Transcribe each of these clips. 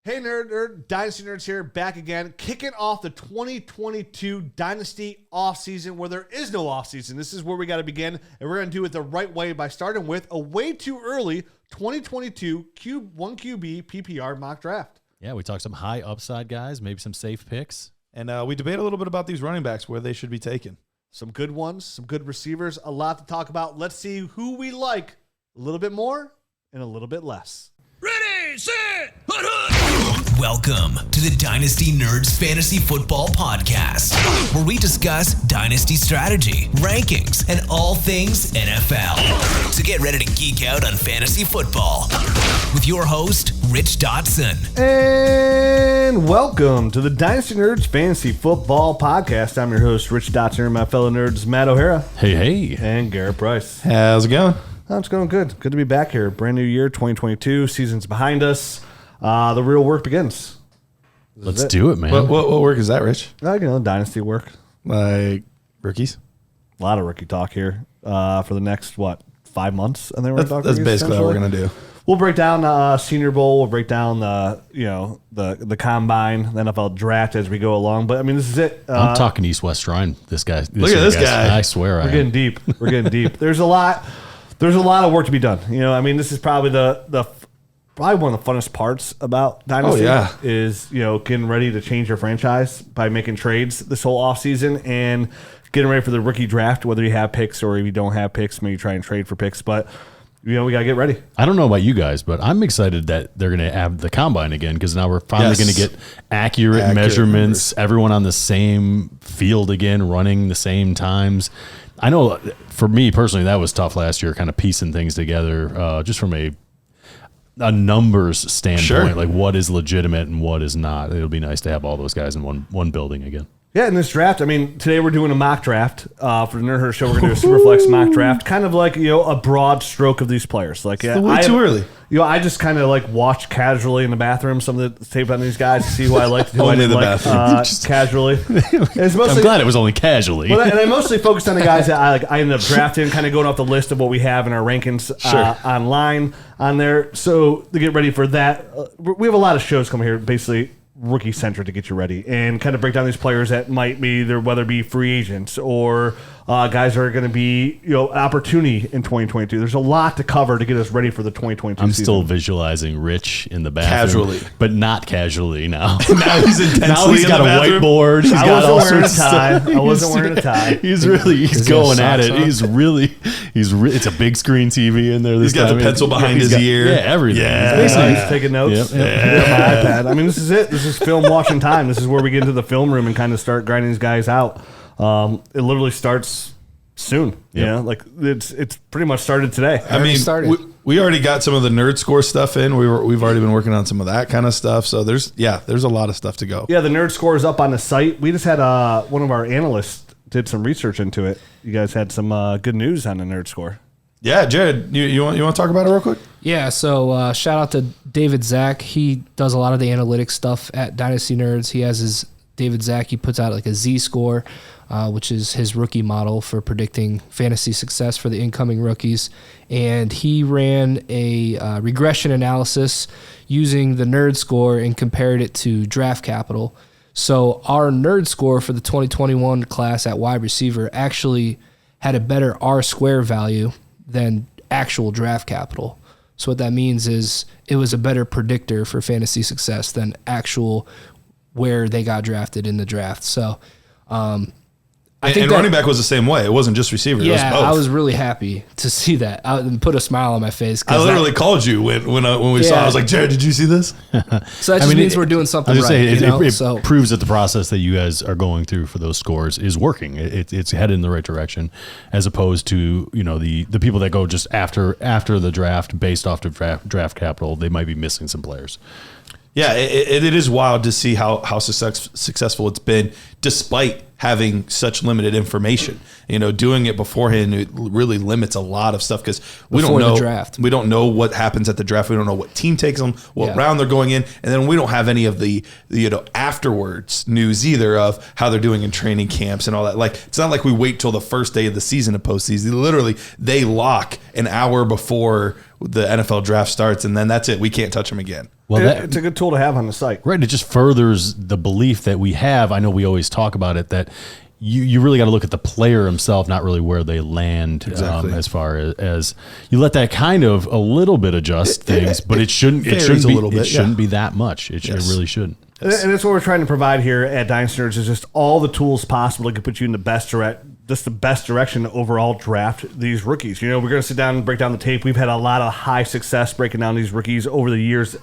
Hey, nerd, Dynasty Nerds here, back again, kicking off the 2022 Dynasty offseason where there is no offseason. This is where we got to begin, and we're going to do it the right way by starting with a way too early 2022 1 QB PPR mock draft. Yeah, we talked some high upside guys, maybe some safe picks. And we debate a little bit about these running backs, where they should be taken. Some good ones, some good receivers, a lot to talk about. Let's see who we like a little bit more and a little bit less. Ready, set, hut, hut. Welcome to the Dynasty Nerds Fantasy Football Podcast, where we discuss Dynasty strategy, rankings, and all things NFL. So get ready to geek out on fantasy football with your host, Rich Dotson. And welcome to the Dynasty Nerds Fantasy Football Podcast. I'm your host, Rich Dotson, and my fellow nerds, Matt O'Hara. Hey. And Garrett Price. How's it going? Oh, it's going good. Good to be back here. Brand new year, 2022. Season's behind us. The real work begins. Let's do it, man. What work is that, Rich? Dynasty work. Like rookies? A lot of rookie talk here for the next, 5 months? And then That's basically what we're going to do. We'll break down Senior Bowl. We'll break down the combine, the NFL draft as we go along. But I mean, this is it. I'm talking East-West Shrine. Look at this guy. I swear we're getting deep. We're getting deep. There's a lot of work to be done. This is probably probably one of the funnest parts about Dynasty. Is getting ready to change your franchise by making trades this whole offseason and getting ready for the rookie draft, whether you have picks or if you don't have picks, maybe try and trade for picks. But we got to get ready. I don't know about you guys, but I'm excited that they're going to have the combine again because now we're finally going to get accurate measurements, everyone on the same field again, running the same times. I know for me personally, that was tough last year, kind of piecing things together just from a numbers standpoint, like what is legitimate and what is not. It'll be nice to have all those guys in one building again. Yeah, in this draft, today we're doing a mock draft for the Nerd Herd Show. We're going to do a Superflex mock draft, kind of like a broad stroke of these players. Like, way too early. I just kind of watch casually in the bathroom some of the tape on these guys to see who I liked, who I didn't like casually. It's mostly, I'm glad it was only casually. And I mostly focused on the guys that I ended up drafting, kind of going off the list of what we have in our rankings online on there. So to get ready for that, we have a lot of shows coming here, basically rookie centric to get you ready and kind of break down these players that might be either whether it be free agents or guys that are going to be opportunity in 2022. There's a lot to cover to get us ready for the 2022 I'm season. still visualizing Rich in the bathroom. Casually. But not casually now. Now he's intensely now he's got in a the bathroom. whiteboard. He's got all sorts of stuff. I wasn't wearing a tie. He's going at it. It's a big screen TV in there. He's got the pencil behind his ear. Yeah, everything. Yeah. He's taking notes. Yep. My iPad. This is it. This is film watching time. This is where we get into the film room and kind of start grinding these guys out. It literally starts soon. It's pretty much started today. We already got some of the nerd score stuff in. We've already been working on some of that kind of stuff. So there's a lot of stuff to go. Yeah, the nerd score is up on the site. We just had one of our analysts did some research into it. You guys had some good news on the nerd score. Yeah, Jared, you want to talk about it real quick? Yeah, so shout out to David Zach. He does a lot of the analytics stuff at Dynasty Nerds. He has his David Zach. He puts out like a Z score, which is his rookie model for predicting fantasy success for the incoming rookies. And he ran a regression analysis using the nerd score and compared it to draft capital. So our nerd score for the 2021 class at wide receiver actually had a better R square value than actual draft capital. So what that means is it was a better predictor for fantasy success than actual where they got drafted in the draft. So I think running back was the same way. It wasn't just receiver. Yeah, it was both. I was really happy to see that. I put a smile on my face. I literally called you when we saw it. I was like, Jared, did you see this? So that just means we're doing something right. It proves that the process that you guys are going through for those scores is working. It's headed in the right direction, as opposed to the people that go just after the draft based off the draft capital. They might be missing some players. Yeah, it is wild to see how successful it's been, despite having such limited information. Doing it beforehand, it really limits a lot of stuff because we don't know the draft. We don't know what happens at the draft. We don't know what team takes them, what round they're going in, and then we don't have any of the afterwards news either of how they're doing in training camps and all that. Like, it's not like we wait till the first day of the season to postseason. Literally, they lock an hour before the NFL draft starts, and then that's it. We can't touch them again. Well, it's a good tool to have on the site. Right. It just furthers the belief that we have. I know we always talk about it, that you really got to look at the player himself, not really where they land. Exactly. As far as you let that kind of a little bit adjust things, but it shouldn't be that much. It really shouldn't. And that's what we're trying to provide here at Dynasty Nerds, is just all the tools possible that can put you in the best direction to overall draft these rookies. We're going to sit down and break down the tape. We've had a lot of high success breaking down these rookies over the years,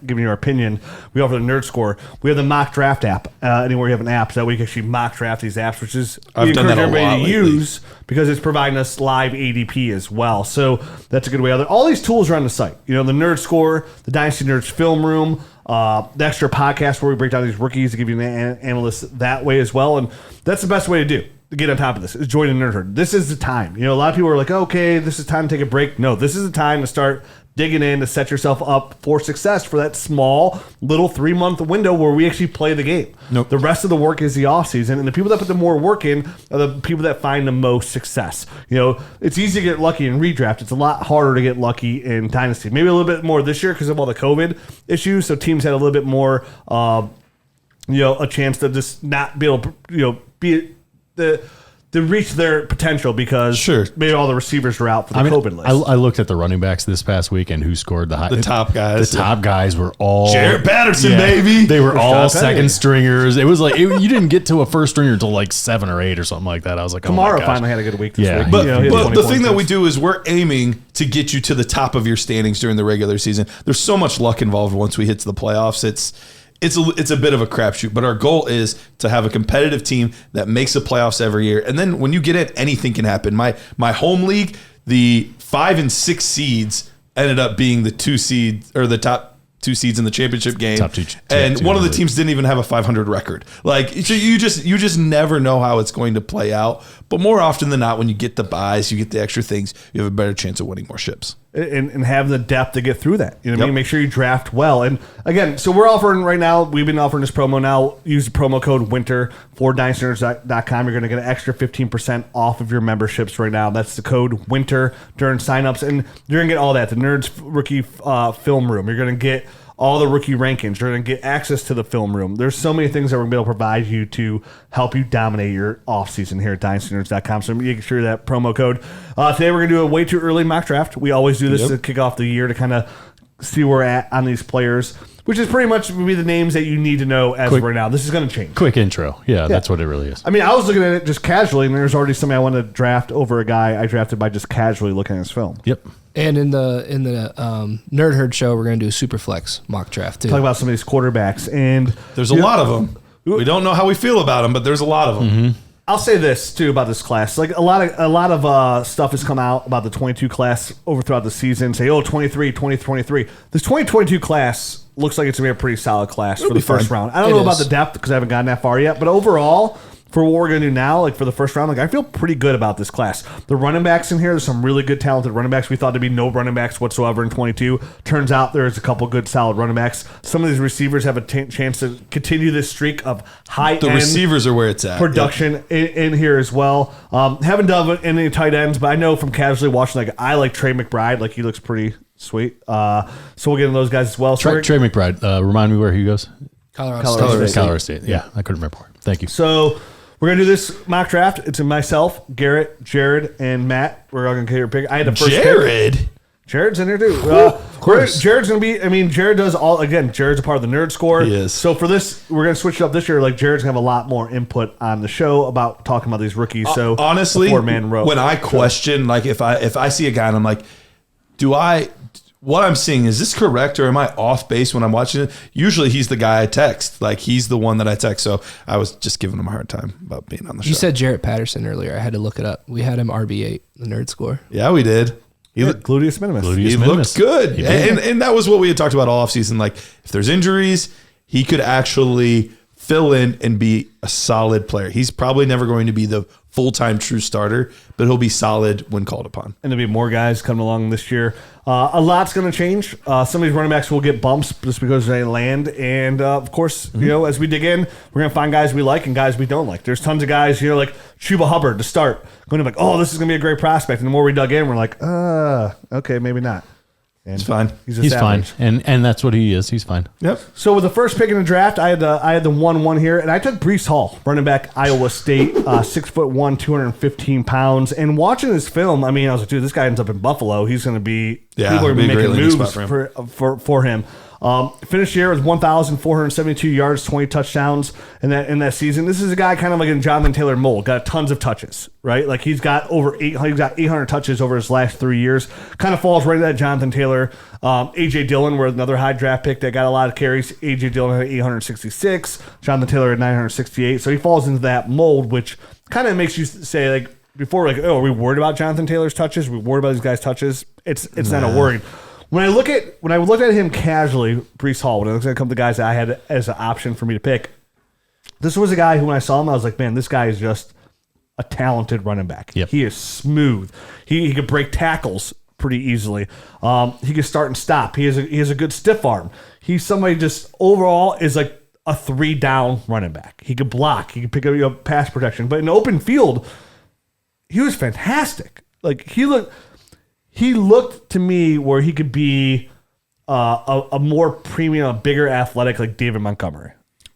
giving you our opinion. We offer the Nerd Score. We have the mock draft app. Anywhere you have an app, so that we can actually mock draft these apps, which is we encourage everybody to use because it's providing us live ADP as well. So that's a good way. All these tools are on the site. The Nerd Score, the Dynasty Nerds Film Room, the extra podcast where we break down these rookies to give you an analyst that way as well. And that's the best way to get on top of this, is join the Nerd Herd. This is the time. A lot of people are like, okay, this is time to take a break. No, this is the time to start digging in to set yourself up for success for that small little 3-month window where we actually play the game. Nope. The rest of the work is the off season, and the people that put the more work in are the people that find the most success. It's easy to get lucky in redraft. It's a lot harder to get lucky in Dynasty. Maybe a little bit more this year because of all the COVID issues. So teams had a little bit more, a chance to just not be able to, to reach their potential because maybe all the receivers were out for the COVID list. I looked at the running backs this past week and who scored the top guys. The top guys were all Jared Patterson, baby. They were all second stringers. It was like you didn't get to a first stringer until like 7 or 8 or something like that. I was like, Kamara finally had a good week this week. But the thing that we do is we're aiming to get you to the top of your standings during the regular season. There's so much luck involved once we hit to the playoffs. It's a bit of a crapshoot, but our goal is to have a competitive team that makes the playoffs every year. And then when you get it, anything can happen. My home league, the 5 and 6 seeds ended up being the 2 seeds or the top 2 seeds in the championship game. And one of the teams didn't even have a 500 record. So you just never know how it's going to play out. But more often than not, when you get the buys, you get the extra things, you have a better chance of winning more ships. And have the depth to get through that. I mean? Make sure you draft well. And again, so we're offering right now, we've been offering this promo now. Use the promo code WINTER for DynastyNerds.com. You're going to get an extra 15% off of your memberships right now. That's the code WINTER during signups. And you're going to get all that. The Nerds Rookie Film Room. You're going to get all the rookie rankings. You're going to get access to the film room. There's so many things that we're going to be able to provide you to help you dominate your offseason here at DynastyNerds.com. So make sure that promo code. Today we're going to do a way too early mock draft. We always do this to kick off the year to kind of see where we're at on these players, which is pretty much be the names that you need to know as of right now. This is going to change. Quick intro. Yeah, that's what it really is. I mean, I was looking at it just casually, and there's already somebody I want to draft over a guy I drafted by just casually looking at his film. Yep. And in the Nerd Herd show, we're going to do a super flex mock draft too. Talk about some of these quarterbacks, and there's a lot of them. We don't know how we feel about them, but there's a lot of them. Mm-hmm. I'll say this too about this class. Like a lot of stuff has come out about the 22 class over throughout the season. Say, 23, 2023. This 2022 class looks like it's gonna be a pretty solid class for the first round. I don't know about the depth because I haven't gotten that far yet, but overall, for what we're going to do now, like for the first round, like I feel pretty good about this class. The running backs in here, there's some really good talented running backs. We thought there'd be no running backs whatsoever in 22. Turns out there's a couple good solid running backs. Some of these receivers have a chance to continue this streak of high-end receivers are where it's at. Production in here as well. Haven't done any tight ends, but I know from casually watching, like I like Trey McBride. Like he looks pretty sweet. So we'll get into those guys as well. Trey McBride, remind me where he goes. Colorado State. Yeah, I couldn't remember. Thank you. So we're going to do this mock draft. It's in myself, Garrett, Jared, and Matt. We're all going to get your pick. I had the first pick. Jared's in there too. Of course. Jared's going to be, Jared does all, again, Jared's a part of the Nerd Score. He is. So for this, we're going to switch it up this year. Like Jared's going to have a lot more input on the show about talking about these rookies. So honestly, when I question, like if I see a guy and I'm like, what I'm seeing, is this correct or am I off base when I'm watching it? Usually he's the guy I text. Like he's the one that I text. So I was just giving him a hard time about being on the show. You said Jarrett Patterson earlier. I had to look it up. We had him RB8, the Nerd Score. Yeah, we did. He looked gluteus minimus. He looked good. And that was what we had talked about all offseason. Like if there's injuries, he could actually fill in and be a solid player. He's probably never going to be the full-time true starter, but he'll be solid when called upon. And there'll be more guys coming along this year. A lot's going to change. Some of these running backs will get bumps just because they land. And, of course, as we dig in, we're going to find guys we like and guys we don't like. There's tons of guys, like Chuba Hubbard to start. Going to be like, this is going to be a great prospect. And the more we dug in, we're like, okay, maybe not. And It's fine. He's fine, and that's what he is. He's fine. Yep. So with the first pick in the draft, I had the 1-1 here, and I took Breece Hall, running back, Iowa State, 6'1", 215 pounds. And watching this film, I mean, I was like, dude, this guy ends up in Buffalo. He's going to be people are going to be making moves for him. Finished the year with 1,472 yards, 20 touchdowns in that season. This is a guy kind of like in Jonathan Taylor mold, got tons of touches, right? Like he's got 800 touches over his last 3 years. Kind of falls right into that Jonathan Taylor. A.J. Dillon were another high draft pick that got a lot of carries. A.J. Dillon had 866, Jonathan Taylor had 968. So he falls into that mold, which kind of makes you say, like, before, like, oh, are we worried about Jonathan Taylor's touches? Are we worried about these guys' touches? It's not a worry. When I looked at him casually, Breece Hall, when I looked at a couple of the guys that I had as an option for me to pick, this was a guy who, when I saw him, I was like, man, this guy is just a talented running back. Yep. He is smooth. He could break tackles pretty easily. He can start and stop. He has a good stiff arm. He's somebody just overall is like a 3-down running back. He could block. He could pick up pass protection. But in open field, he was fantastic. Like he looked to me where he could be a more premium, a bigger athletic like David Montgomery.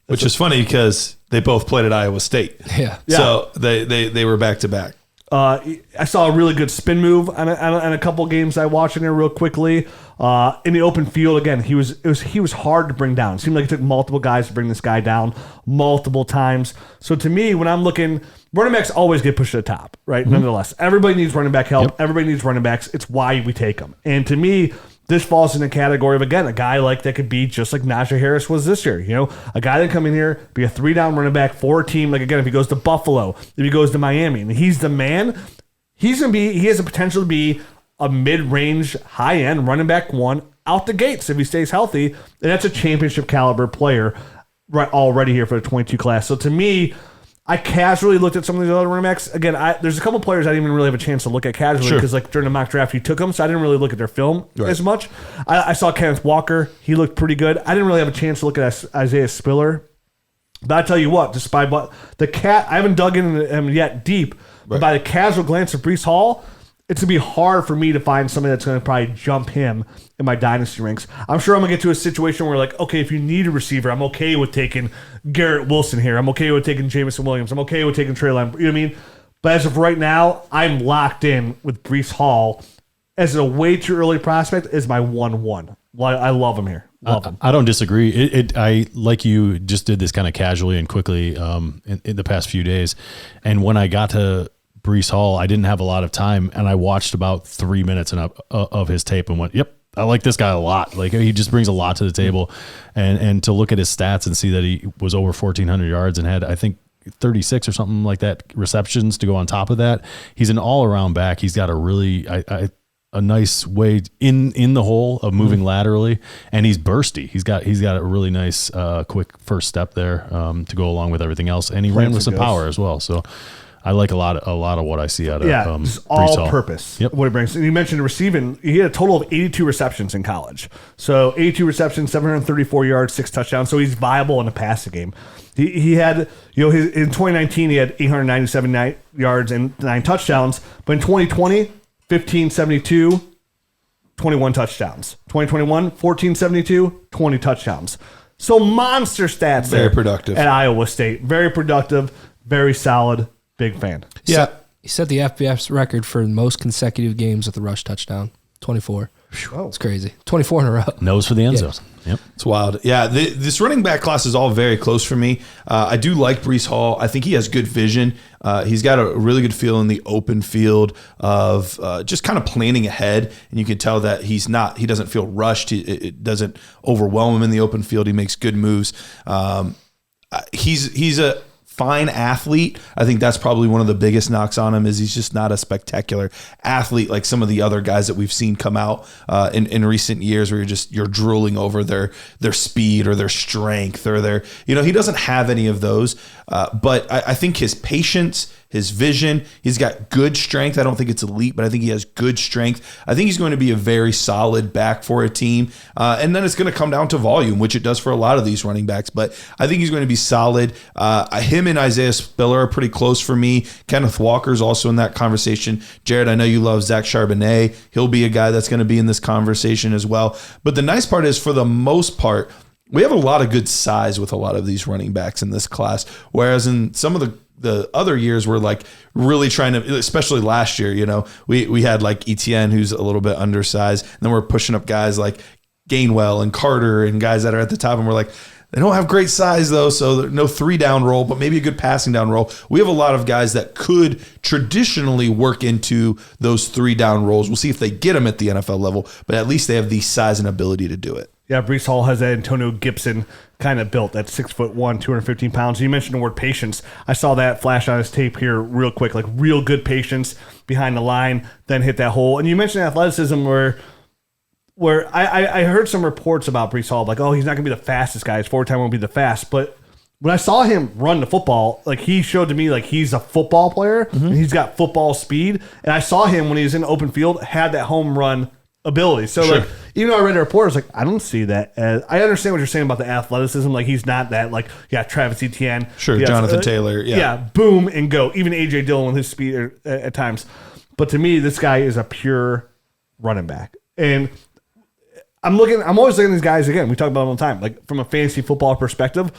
Which is funny because they both played at Iowa State. Yeah. So they were back to back. I saw a really good spin move on a couple games I watched in there real quickly. In the open field, again, he was hard to bring down. It seemed like it took multiple guys to bring this guy down multiple times. So to me, when I'm looking, running backs always get pushed to the top, right? Mm-hmm. Nonetheless, everybody needs running back help. Yep. Everybody needs running backs. It's why we take them. And to me, this falls in the category of, again, a guy like that could be just like Najee Harris was this year. You know, a guy that come in here, be a 3-down running back for a team. Like, again, if he goes to Buffalo, if he goes to Miami, and he's the man, he has the potential to be a mid-range, high-end running back one out the gates if he stays healthy. And that's a championship caliber player right already here for the 22 class. So to me, I casually looked at some of these other running backs. Again, there's a couple players I didn't even really have a chance to look at casually because like during the mock draft you took them, so I didn't really look at their film as much. I saw Kenneth Walker. He looked pretty good. I didn't really have a chance to look at Isaiah Spiller. But I tell you what, despite what I haven't dug into him yet deep, but by the casual glance of Breece Hall, it's going to be hard for me to find somebody that's going to probably jump him in my dynasty ranks. I'm sure I'm going to get to a situation where, like, okay, if you need a receiver, I'm okay with taking Garrett Wilson here. I'm okay with taking Jameson Williams. I'm okay with taking Trey Lance. You know what I mean? But as of right now, I'm locked in with Breece Hall as a way too early prospect is my 1-1. I love him here. Love him. I don't disagree. I like you just did this kind of casually and quickly in the past few days. And when I got to Breece Hall, I didn't have a lot of time, and I watched about 3 minutes of his tape and went, yep, I like this guy a lot. Like, he just brings a lot to the table. And to look at his stats and see that he was over 1,400 yards and had, I think, 36 or something like that receptions to go on top of that. He's an all-around back. He's got a really a nice way in the hole of moving laterally, and he's bursty. He's got a really nice quick first step there to go along with everything else, and he ran with some power as well. So I like a lot of what I see out of just all purpose. Yep. What it brings. And you mentioned receiving. He had a total of 82 receptions in college. So 82 receptions, 734 yards, 6 touchdowns. So he's viable in the passing game. He had, in 2019 he had 897 yards and 9 touchdowns. But in 2020, 1572, 21 touchdowns. 2021, 1472, 20 touchdowns. So monster stats there. Very productive. At Iowa State. Very productive, very solid. Big fan. Yeah. He set the FBS record for most consecutive games with a rush touchdown. 24. Oh. It's crazy. 24 in a row. Nose for the end zone. Yep. It's wild. Yeah, this running back class is all very close for me. I do like Breece Hall. I think he has good vision. He's got a really good feel in the open field of just kind of planning ahead, and you can tell that he doesn't feel rushed. It doesn't overwhelm him in the open field. He makes good moves. He's a fine athlete. I think that's probably one of the biggest knocks on him is he's just not a spectacular athlete like some of the other guys that we've seen come out in recent years where you're drooling over their speed or their strength or their, he doesn't have any of those. But I think his patience, his vision, he's got good strength. I don't think it's elite, but I think he has good strength. I think he's going to be a very solid back for a team. And then it's going to come down to volume, which it does for a lot of these running backs. But I think he's going to be solid. Him him and Isaiah Spiller are pretty close for me. Kenneth Walker's also in that conversation. Jared, I know you love Zach Charbonnet. He'll be a guy that's going to be in this conversation as well. But the nice part is, for the most part, we have a lot of good size with a lot of these running backs in this class. Whereas in some of the other years, we're like really trying to, especially last year, we had like Etienne, who's a little bit undersized. And then we're pushing up guys like Gainwell and Carter and guys that are at the top. And we're like, they don't have great size though, so no 3-down role, but maybe a good passing down role. We have a lot of guys that could traditionally work into those 3-down roles. We'll see if they get them at the NFL level, but at least they have the size and ability to do it. Yeah, Breece Hall has that Antonio Gibson kind of built at 6'1", 215 pounds. You mentioned the word patience. I saw that flash on his tape here real quick, like real good patience behind the line, then hit that hole. And you mentioned athleticism where I heard some reports about Breece Hall, like, oh, he's not going to be the fastest guy. His forward time won't be the fast. But when I saw him run the football, like, he showed to me like he's a football player and he's got football speed. And I saw him when he was in the open field, had that home run ability. So, like, even though I read a report, I was like, I don't see that as, I understand what you're saying about the athleticism. Like, he's not that, like, Travis Etienne. Sure, Jonathan Taylor. Yeah, boom and go. Even A.J. Dillon with his speed at times. But to me, this guy is a pure running back. And I'm always looking at these guys, again, we talk about them all the time, like, from a fantasy football perspective.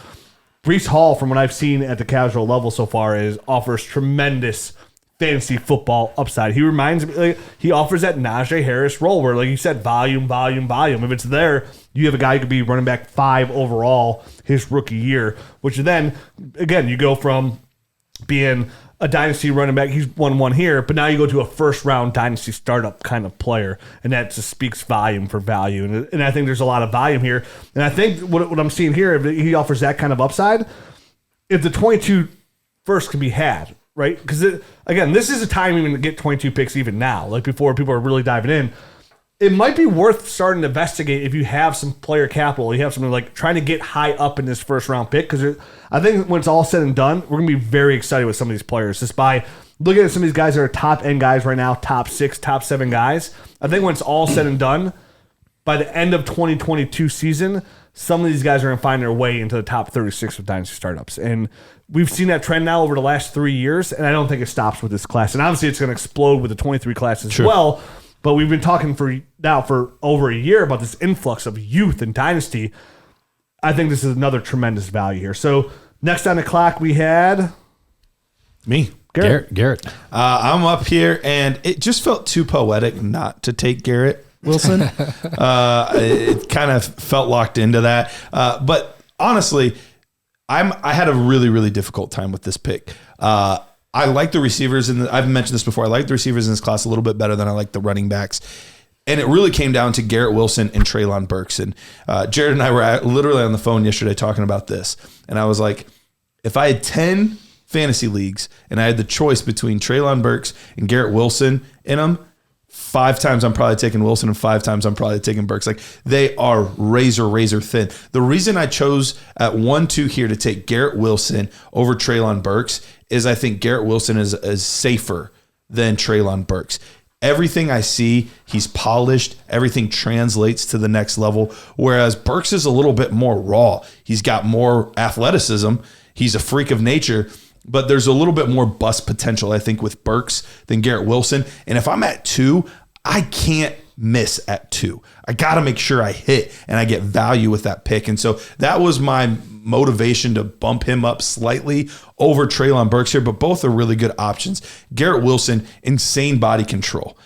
Breece Hall, from what I've seen at the casual level so far, offers tremendous fantasy football upside. He reminds me, like, he offers that Najee Harris role where, like you said, volume. If it's there, you have a guy who could be running back 5 overall his rookie year, which then, again, you go from being a dynasty running back, he's 1-1 here, but now you go to a first-round dynasty startup kind of player, and that just speaks volume for value. And I think there's a lot of volume here. And I think what I'm seeing here, if he offers that kind of upside, if the 22 first can be had, right? Because, again, this is a time even to get 22 picks even now, like before people are really diving in. It might be worth starting to investigate if you have some player capital, you have something like trying to get high up in this first-round pick, because I think when it's all said and done, we're going to be very excited with some of these players. Just by looking at some of these guys that are top-end guys right now, top 6, top 7 guys, I think when it's all said and done, by the end of 2022 season, some of these guys are going to find their way into the top 36 of dynasty startups. And we've seen that trend now over the last 3 years, and I don't think it stops with this class. And obviously it's going to explode with the 23 class as well. But we've been talking for over a year about this influx of youth and dynasty. I think this is another tremendous value here. So next on the clock we had me, Garrett. I'm up here, and it just felt too poetic not to take Garrett Wilson. It kind of felt locked into that. But honestly, I had a really, really difficult time with this pick. I like the receivers, and I've mentioned this before. I like the receivers in this class a little bit better than I like the running backs. And it really came down to Garrett Wilson and Treylon Burks. And Jared and I were literally on the phone yesterday talking about this. And I was like, if I had 10 fantasy leagues and I had the choice between Treylon Burks and Garrett Wilson in them, 5 times I'm probably taking Wilson and 5 times I'm probably taking Burks. Like, they are razor thin. The reason I chose at 1-2 here to take Garrett Wilson over Treylon Burks is I think Garrett Wilson is safer than Treylon Burks. Everything I see, he's polished. Everything translates to the next level. Whereas Burks is a little bit more raw. He's got more athleticism. He's a freak of nature. But there's a little bit more bust potential, I think, with Burks than Garrett Wilson. And if I'm at 2, I can't miss at 2. I got to make sure I hit and I get value with that pick. And so that was my motivation to bump him up slightly over Treylon Burks here, but both are really good options. Garrett Wilson, insane body control.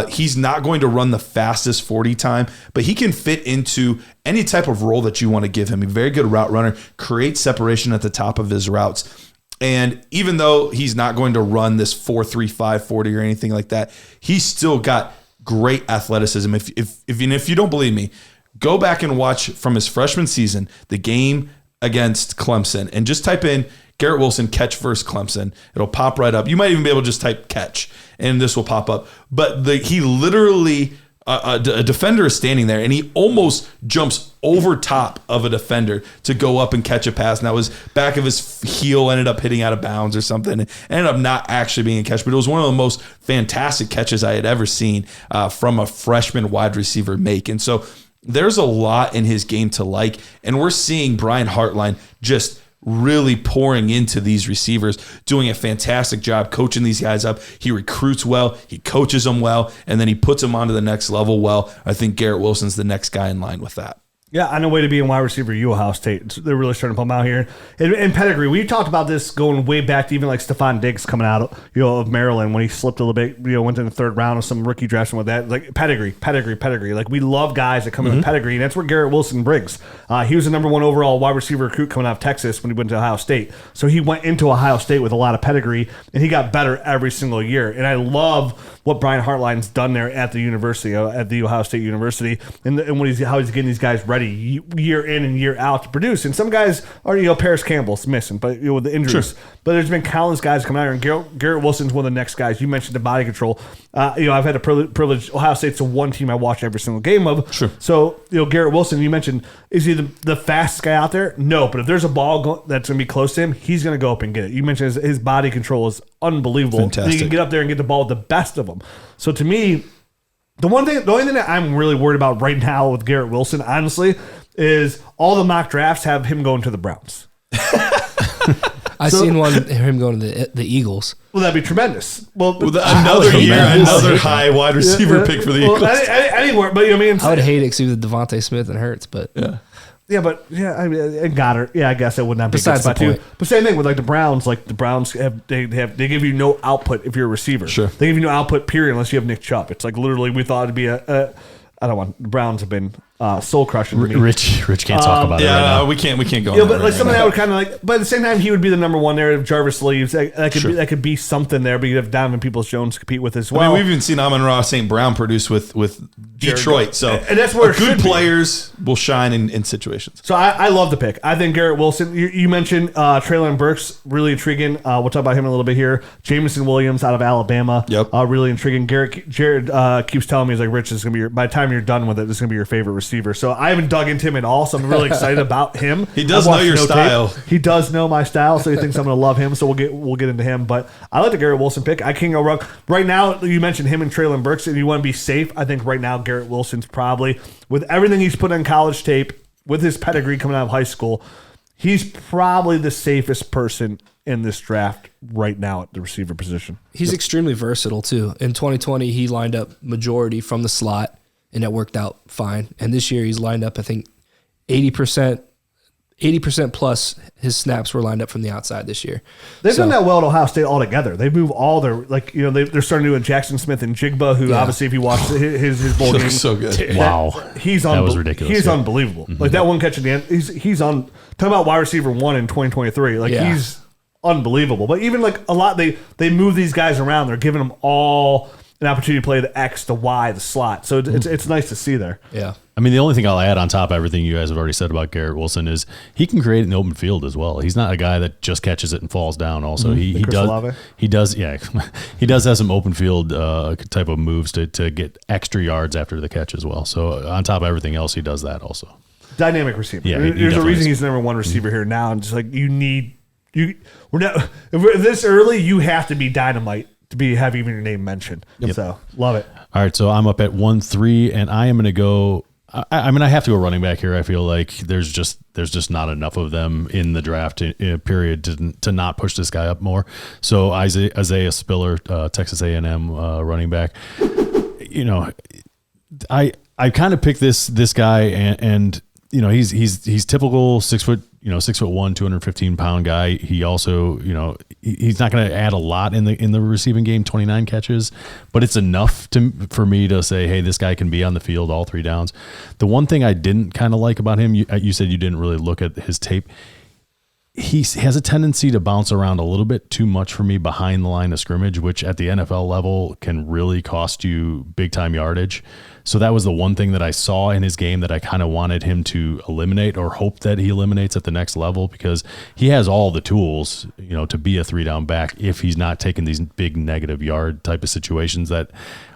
He's not going to run the fastest 40 time, but he can fit into any type of role that you want to give him. He's a very good route runner, creates separation at the top of his routes. And even though he's not going to run this 4.35 40 or anything like that, he's still got great athleticism. If you don't believe me, go back and watch from his freshman season, the game against Clemson, and just type in Garrett Wilson catch versus Clemson. It'll pop right up. You might even be able to just type catch, and this will pop up. But he literally, a defender is standing there, and he almost jumps over top of a defender to go up and catch a pass. Now his back of his heel ended up hitting out of bounds or something. It ended up not actually being a catch, but it was one of the most fantastic catches I had ever seen from a freshman wide receiver make. And so there's a lot in his game to like, and we're seeing Brian Hartline just really pouring into these receivers, doing a fantastic job coaching these guys up. He recruits well, he coaches them well, and then he puts them onto the next level well. I think Garrett Wilson's the next guy in line with that. Yeah, on the way to being wide receiver, Ohio State. They're really starting to pump out here. And pedigree, we talked about this going way back to even like Stephon Diggs coming out of Maryland when he slipped a little bit, went in the third round of some rookie drafts and with that. Like pedigree. Like we love guys that come in with pedigree, and that's where Garrett Wilson brings. He was the number 1 overall wide receiver recruit coming out of Texas when he went to Ohio State. So he went into Ohio State with a lot of pedigree, and he got better every single year. And I love what Brian Hartline's done there at the university, at the Ohio State University, and how he's getting these guys ready year in and year out to produce. And some guys are, Paris Campbell's missing, but with the injuries. Sure. But there's been countless guys coming out here, and Garrett Wilson's one of the next guys. You mentioned the body control. I've had the privilege. Ohio State's the one team I watch every single game of. Sure. So Garrett Wilson, you mentioned, is he the fastest guy out there? No, but if there's a ball that's going to be close to him, he's going to go up and get it. You mentioned his body control is unbelievable. Fantastic. And he can get up there and get the ball with the best of them. So to me, the only thing that I'm really worried about right now with Garrett Wilson, honestly, is all the mock drafts have him going to the Browns. I've seen him going to the Eagles. Well, that'd be tremendous. Well, another year, another high wide receiver pick for the Eagles. Anywhere, but I mean, I would hate it because he was Devontae Smith and Hurts, but I mean, and Goddard. Yeah, I guess that would not be besides a good spot the too. But same thing with like the Browns. Like the Browns they give you no output if you're a receiver. Sure, they give you no output period unless you have Nick Chubb. It's like literally we thought it'd be I don't want. The Browns have been soul crushing. Rich can't talk about it right now. We can't go. Yeah, but like something that would kind of like. But at the same time, he would be the number 1 there if Jarvis leaves. That could be something there. But you'd have Donovan Peoples-Jones to compete with as well. I mean, we've even seen Amon-Ra St. Brown produce with Detroit. So and that's where good players will shine in situations. So I love the pick. I think Garrett Wilson. You mentioned Traylon Burks, really intriguing. We'll talk about him in a little bit here. Jameson Williams out of Alabama. Yep. Really intriguing. Jared keeps telling me, he's like, Rich, this is gonna be by the time you're done with it, this is gonna be your favorite receiver. So I haven't dug into him at all. So I'm really excited about him. He does know your style. He does know my style, so he thinks I'm gonna love him. So we'll get into him. But I like the Garrett Wilson pick. I can't go wrong. Right now, you mentioned him and Traylon Burks, and you want to be safe. I think right now Garrett Wilson's probably, with everything he's put on college tape, with his pedigree coming out of high school, he's probably the safest person in this draft right now at the receiver position. He's extremely versatile too. In 2020, he lined up majority from the slot, and that worked out fine. And this year, he's lined up, I think, 80% plus his snaps were lined up from the outside this year. They've done that well at Ohio State altogether. They move all their, they're starting to do Jackson Smith and Jigba, who obviously, if you watch his bowl game, so good. Wow. That was ridiculous. He's unbelievable. Mm-hmm. Like that one catch at the end, he's on, talking about wide receiver 1 in 2023. He's unbelievable. But even like a lot, they move these guys around. They're giving them all an opportunity to play the X, the Y, the slot. So it's nice to see there. Yeah. I mean, the only thing I'll add on top of everything you guys have already said about Garrett Wilson is he can create an open field as well. He's not a guy that just catches it and falls down. Also, he does have some open field type of moves to get extra yards after the catch as well. So on top of everything else, he does that also. Dynamic receiver. Yeah, there's a reason he's number 1 receiver here now. And just like if this early, you have to be dynamite to have even your name mentioned. Yep. So love it. All right, so I'm up at 1-3, and I am going to go. I mean, I have to go running back here. I feel like there's just not enough of them in the draft period to not push this guy up more. So Isaiah Spiller, Texas A&M running back. I kind of picked this guy, and he's typical 6 foot. 6'1", 215 pound guy. He also, he's not going to add a lot in the receiving game, 29 catches, but it's enough for me to say, hey, this guy can be on the field all 3 downs. The one thing I didn't kind of like about him, you said you didn't really look at his tape. He has a tendency to bounce around a little bit too much for me behind the line of scrimmage, which at the NFL level can really cost you big time yardage. So that was the one thing that I saw in his game that I kind of wanted him to eliminate, or hope that he eliminates at the next level, because he has all the tools, to be a 3-down back if he's not taking these big negative yard type of situations that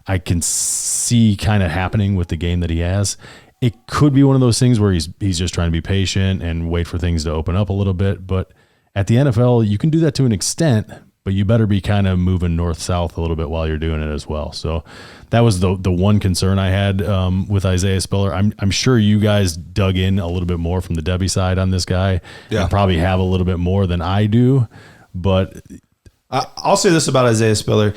I can see kind of happening with the game that he has. It could be one of those things where he's just trying to be patient and wait for things to open up a little bit. But at the NFL, you can do that to an extent, but you better be kind of moving north-south a little bit while you're doing it as well. So that was the one concern I had with Isaiah Spiller. I'm sure you guys dug in a little bit more from the Debbie side on this guy. Yeah. And probably have a little bit more than I do, but I'll say this about Isaiah Spiller.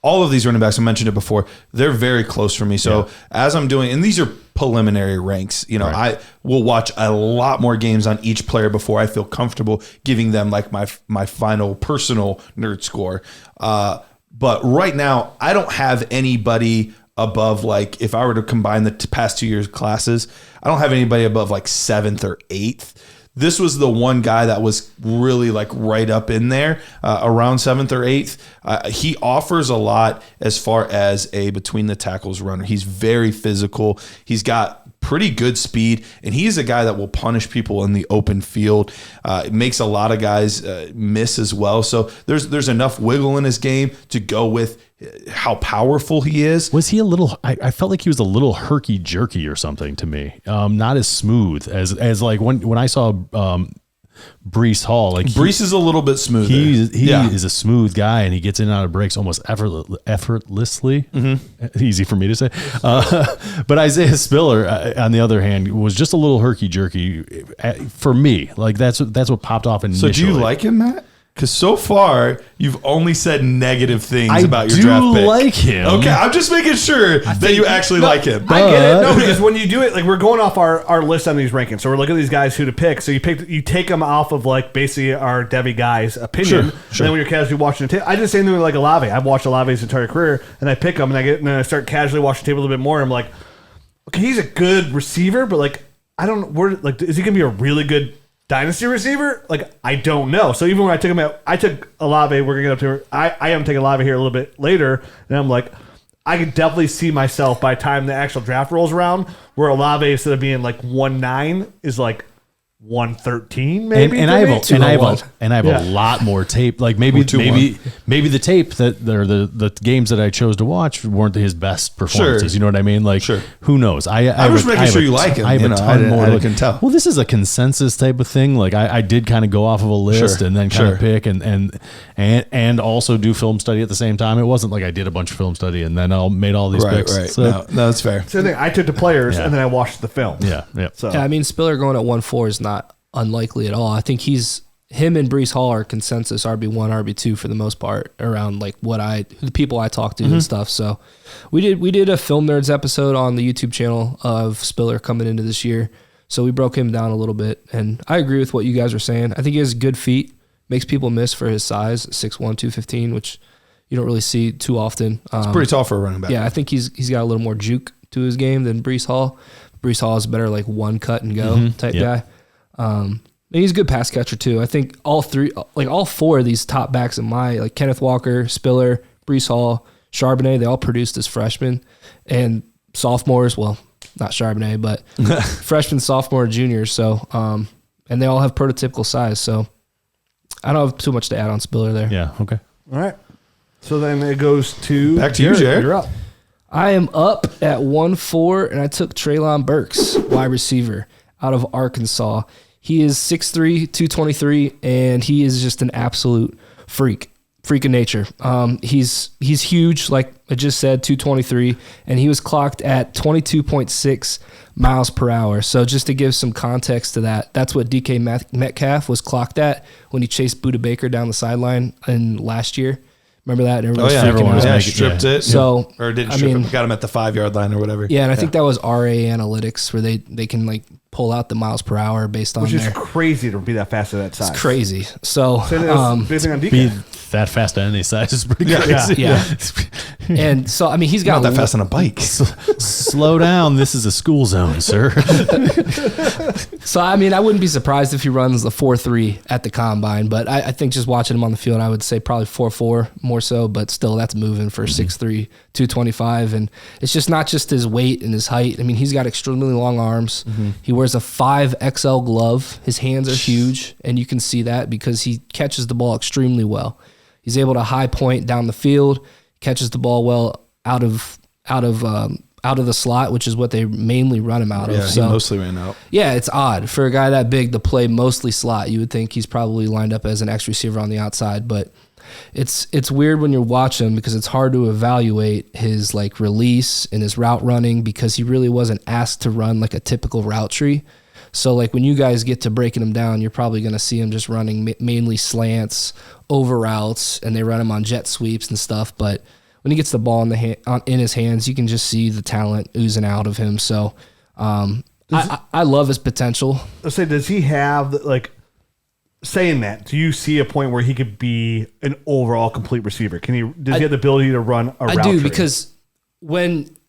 All of these running backs, I mentioned it before, they're very close for me. So as I'm doing, and these are preliminary ranks, right. I will watch a lot more games on each player before I feel comfortable giving them like my final personal nerd score. But right now, I don't have anybody above, like, if I were to combine the past 2 years classes, I don't have anybody above like 7th or 8th. This was the one guy that was really like right up in there, around 7th or 8th. He offers a lot as far as a between the tackles runner. He's very physical. He's got pretty good speed, and he's a guy that will punish people in the open field. It makes a lot of guys miss as well. So there's enough wiggle in his game to go with how powerful he is. Was he a little, I felt like he was a little herky jerky or something to me. Not as smooth as like when I saw Breece Hall, like Breece is a little bit smoother. He is a smooth guy, and he gets in and out of breaks almost effortlessly. Mm-hmm. Easy for me to say. But Isaiah Spiller, on the other hand, was just a little herky jerky for me. Like that's what popped off initially. So do you like him, Matt? Because so far, you've only said negative things about your draft pick. I do like him. Okay, I'm just making sure that you actually like him. I get it. No, because when you do it, like we're going off our list on these rankings. So we're looking at these guys who to pick. So you take them off of like basically our Debbie guy's opinion. Sure. And then when you're casually watching the tape, I just say something like Olave. I've watched Olave's entire career, and I pick him, and then I start casually watching the tape a little bit more. And I'm like, okay, he's a good receiver, but like I don't. Is he gonna be a really good Dynasty receiver? Like, I don't know. So even when I took him out, I took Olave. We're going to get up to I am taking Olave here a little bit later. And I'm like, I can definitely see myself by the time the actual draft rolls around where Olave, instead of being like 1.9, is like 113 maybe. And I have a lot more tape. Like maybe the tape the games that I chose to watch weren't his best performances. Sure. You know what I mean? Like, who knows? I was making sure you like him. I have a ton more. I can tell. Well, this is a consensus type of thing. Like I did kind of go off of a list and then kind of pick and also do film study at the same time. It wasn't like I did a bunch of film study and then I made all these picks. Right. So, no, that's fair. Same thing. I took the players and then I watched the film. Yeah. So I mean, Spiller going at 1.4 is not unlikely at all. I think him and Breece Hall are consensus RB1, RB2 for the most part around like the people I talk to and stuff. So we did a Film Nerds episode on the YouTube channel of Spiller coming into this year. So we broke him down a little bit, and I agree with what you guys are saying. I think he has good feet, makes people miss for his size, 6'1", 215, which you don't really see too often. It's pretty tall for a running back. Yeah, I think he's got a little more juke to his game than Breece Hall. Breece Hall is better like one cut and go type guy. And he's a good pass catcher too. I think all four of these top backs in like Kenneth Walker, Spiller, Breece Hall, Charbonnet, they all produced as freshmen and sophomores. Well, not Charbonnet, but freshmen, sophomore, juniors. So, and they all have prototypical size. So I don't have too much to add on Spiller there. Yeah. Okay. All right. So then it goes to back to you, Jared. You're up. I am up at 1.4, and I took Treylon Burks, wide receiver out of Arkansas. He is 6'3", 223, and he is just an absolute freak of nature. He's huge, like I just said, 223, and he was clocked at 22.6 miles per hour. So just to give some context to that, that's what DK Metcalf was clocked at when he chased Budda Baker down the sideline in last year. Remember that? Everyone was stripped it. So, or didn't strip him, got him at the 5-yard line or whatever. Yeah, and I think that was RA Analytics where they can like pull out the miles per hour based on which is crazy to be that fast at that size. It's crazy. So basing on DK. Be that fast at any size is pretty crazy. Yeah. And so I mean he's got not that fast on a bike. Slow down. This is a school zone, sir. So I mean I wouldn't be surprised if he runs the 4.3 at the combine, but I think just watching him on the field I would say probably 4.4 more so, but still that's moving for 6'3", 225, and it's just not just his weight and his height. I mean he's got extremely long arms. He wears a 5XL glove. His hands are huge, and you can see that because he catches the ball extremely well. He's able to high point down the field, catches the ball well out of out of the slot, which is what they mainly run him out of. Yeah, so, he mostly ran out. Yeah, it's odd for a guy that big to play mostly slot. You would think he's probably lined up as an X receiver on the outside, but it's weird when you watch him because it's hard to evaluate his like release and his route running because he really wasn't asked to run like a typical route tree. So like when you guys get to breaking him down, you're probably going to see him just running mainly slants, over routes, and they run him on jet sweeps and stuff. But when he gets the ball in his hands, you can just see the talent oozing out of him. So I love his potential. Let's say, does he have like? Saying that, do you see a point where he could be an overall complete receiver? Does he have the ability to run a route? I do tree? Because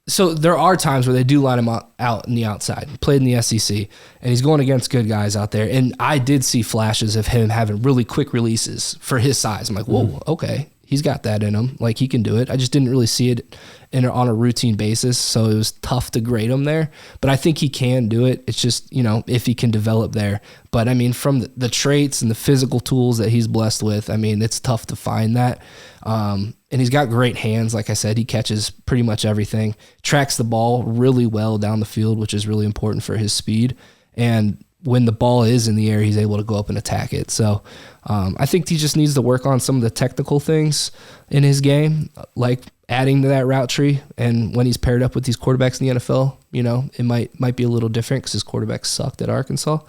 so there are times where they do line him out in the outside. He played in the SEC, and he's going against good guys out there. And I did see flashes of him having really quick releases for his size. I'm like, whoa, okay, he's got that in him. Like he can do it. I just didn't really see it on a routine basis, so it was tough to grade him there. But I think he can do it. It's just, if he can develop there. But I mean, from the traits and the physical tools that he's blessed with, I mean, it's tough to find that. And he's got great hands. Like I said, he catches pretty much everything, tracks the ball really well down the field, which is really important for his speed. And when the ball is in the air, he's able to go up and attack it. So I think he just needs to work on some of the technical things in his game, like adding to that route tree. And when he's paired up with these quarterbacks in the NFL, it might be a little different because his quarterback sucked at Arkansas.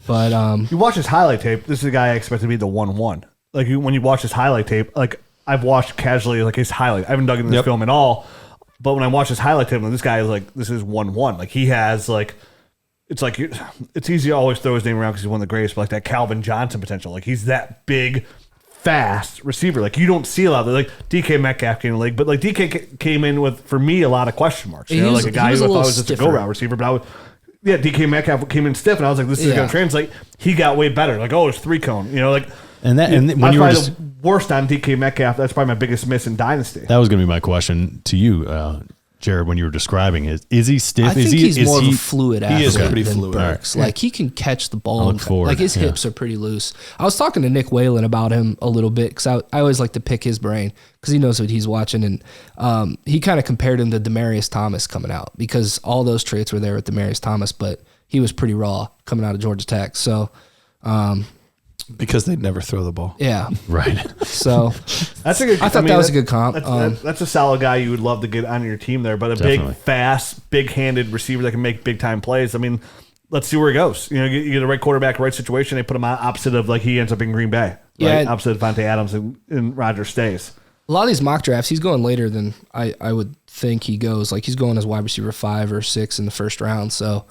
But you watch his highlight tape. This is a guy I expect to be the 1-1. Like when you watch his highlight tape, like I've watched casually like his highlight. I haven't dug into this film at all. But when I watch his highlight tape, this guy is like, this is 1-1. Like he has like, it's easy to always throw his name around because he's one of the greatest, but like that Calvin Johnson potential. Like he's that big, fast receiver. Like you don't see a lot of that. Like DK Metcalf came in the league, but like DK came in with, for me, a lot of question marks. Like a guy who I thought was just a go route receiver, but DK Metcalf came in stiff, and I was like, this is going to translate. He got way better. Like, it's 3-cone. And when you were the worst on DK Metcalf, that's probably my biggest miss in Dynasty. That was going to be my question to you, Jared, when you were describing it. Is he stiff? I think he's more of a fluid athlete. He is pretty fluid. Burks. Like he can catch the ball. Like his hips are pretty loose. I was talking to Nick Whalen about him a little bit because I always like to pick his brain because he knows what he's watching. And he kind of compared him to Demaryius Thomas coming out because all those traits were there with Demaryius Thomas, but he was pretty raw coming out of Georgia Tech. So because they'd never throw the ball. Yeah. Right. So that's a good. I thought that was a good comp. That's a solid guy you would love to get on your team there, but big, fast, big-handed receiver that can make big-time plays. I mean, let's see where it goes. You get the right quarterback, right situation. They put him on opposite of like he ends up in Green Bay. Right? Yeah. Opposite of Devontae Adams and Rodgers stays. A lot of these mock drafts, he's going later than I would think he goes. Like he's going as wide receiver 5 or 6 in the first round. So,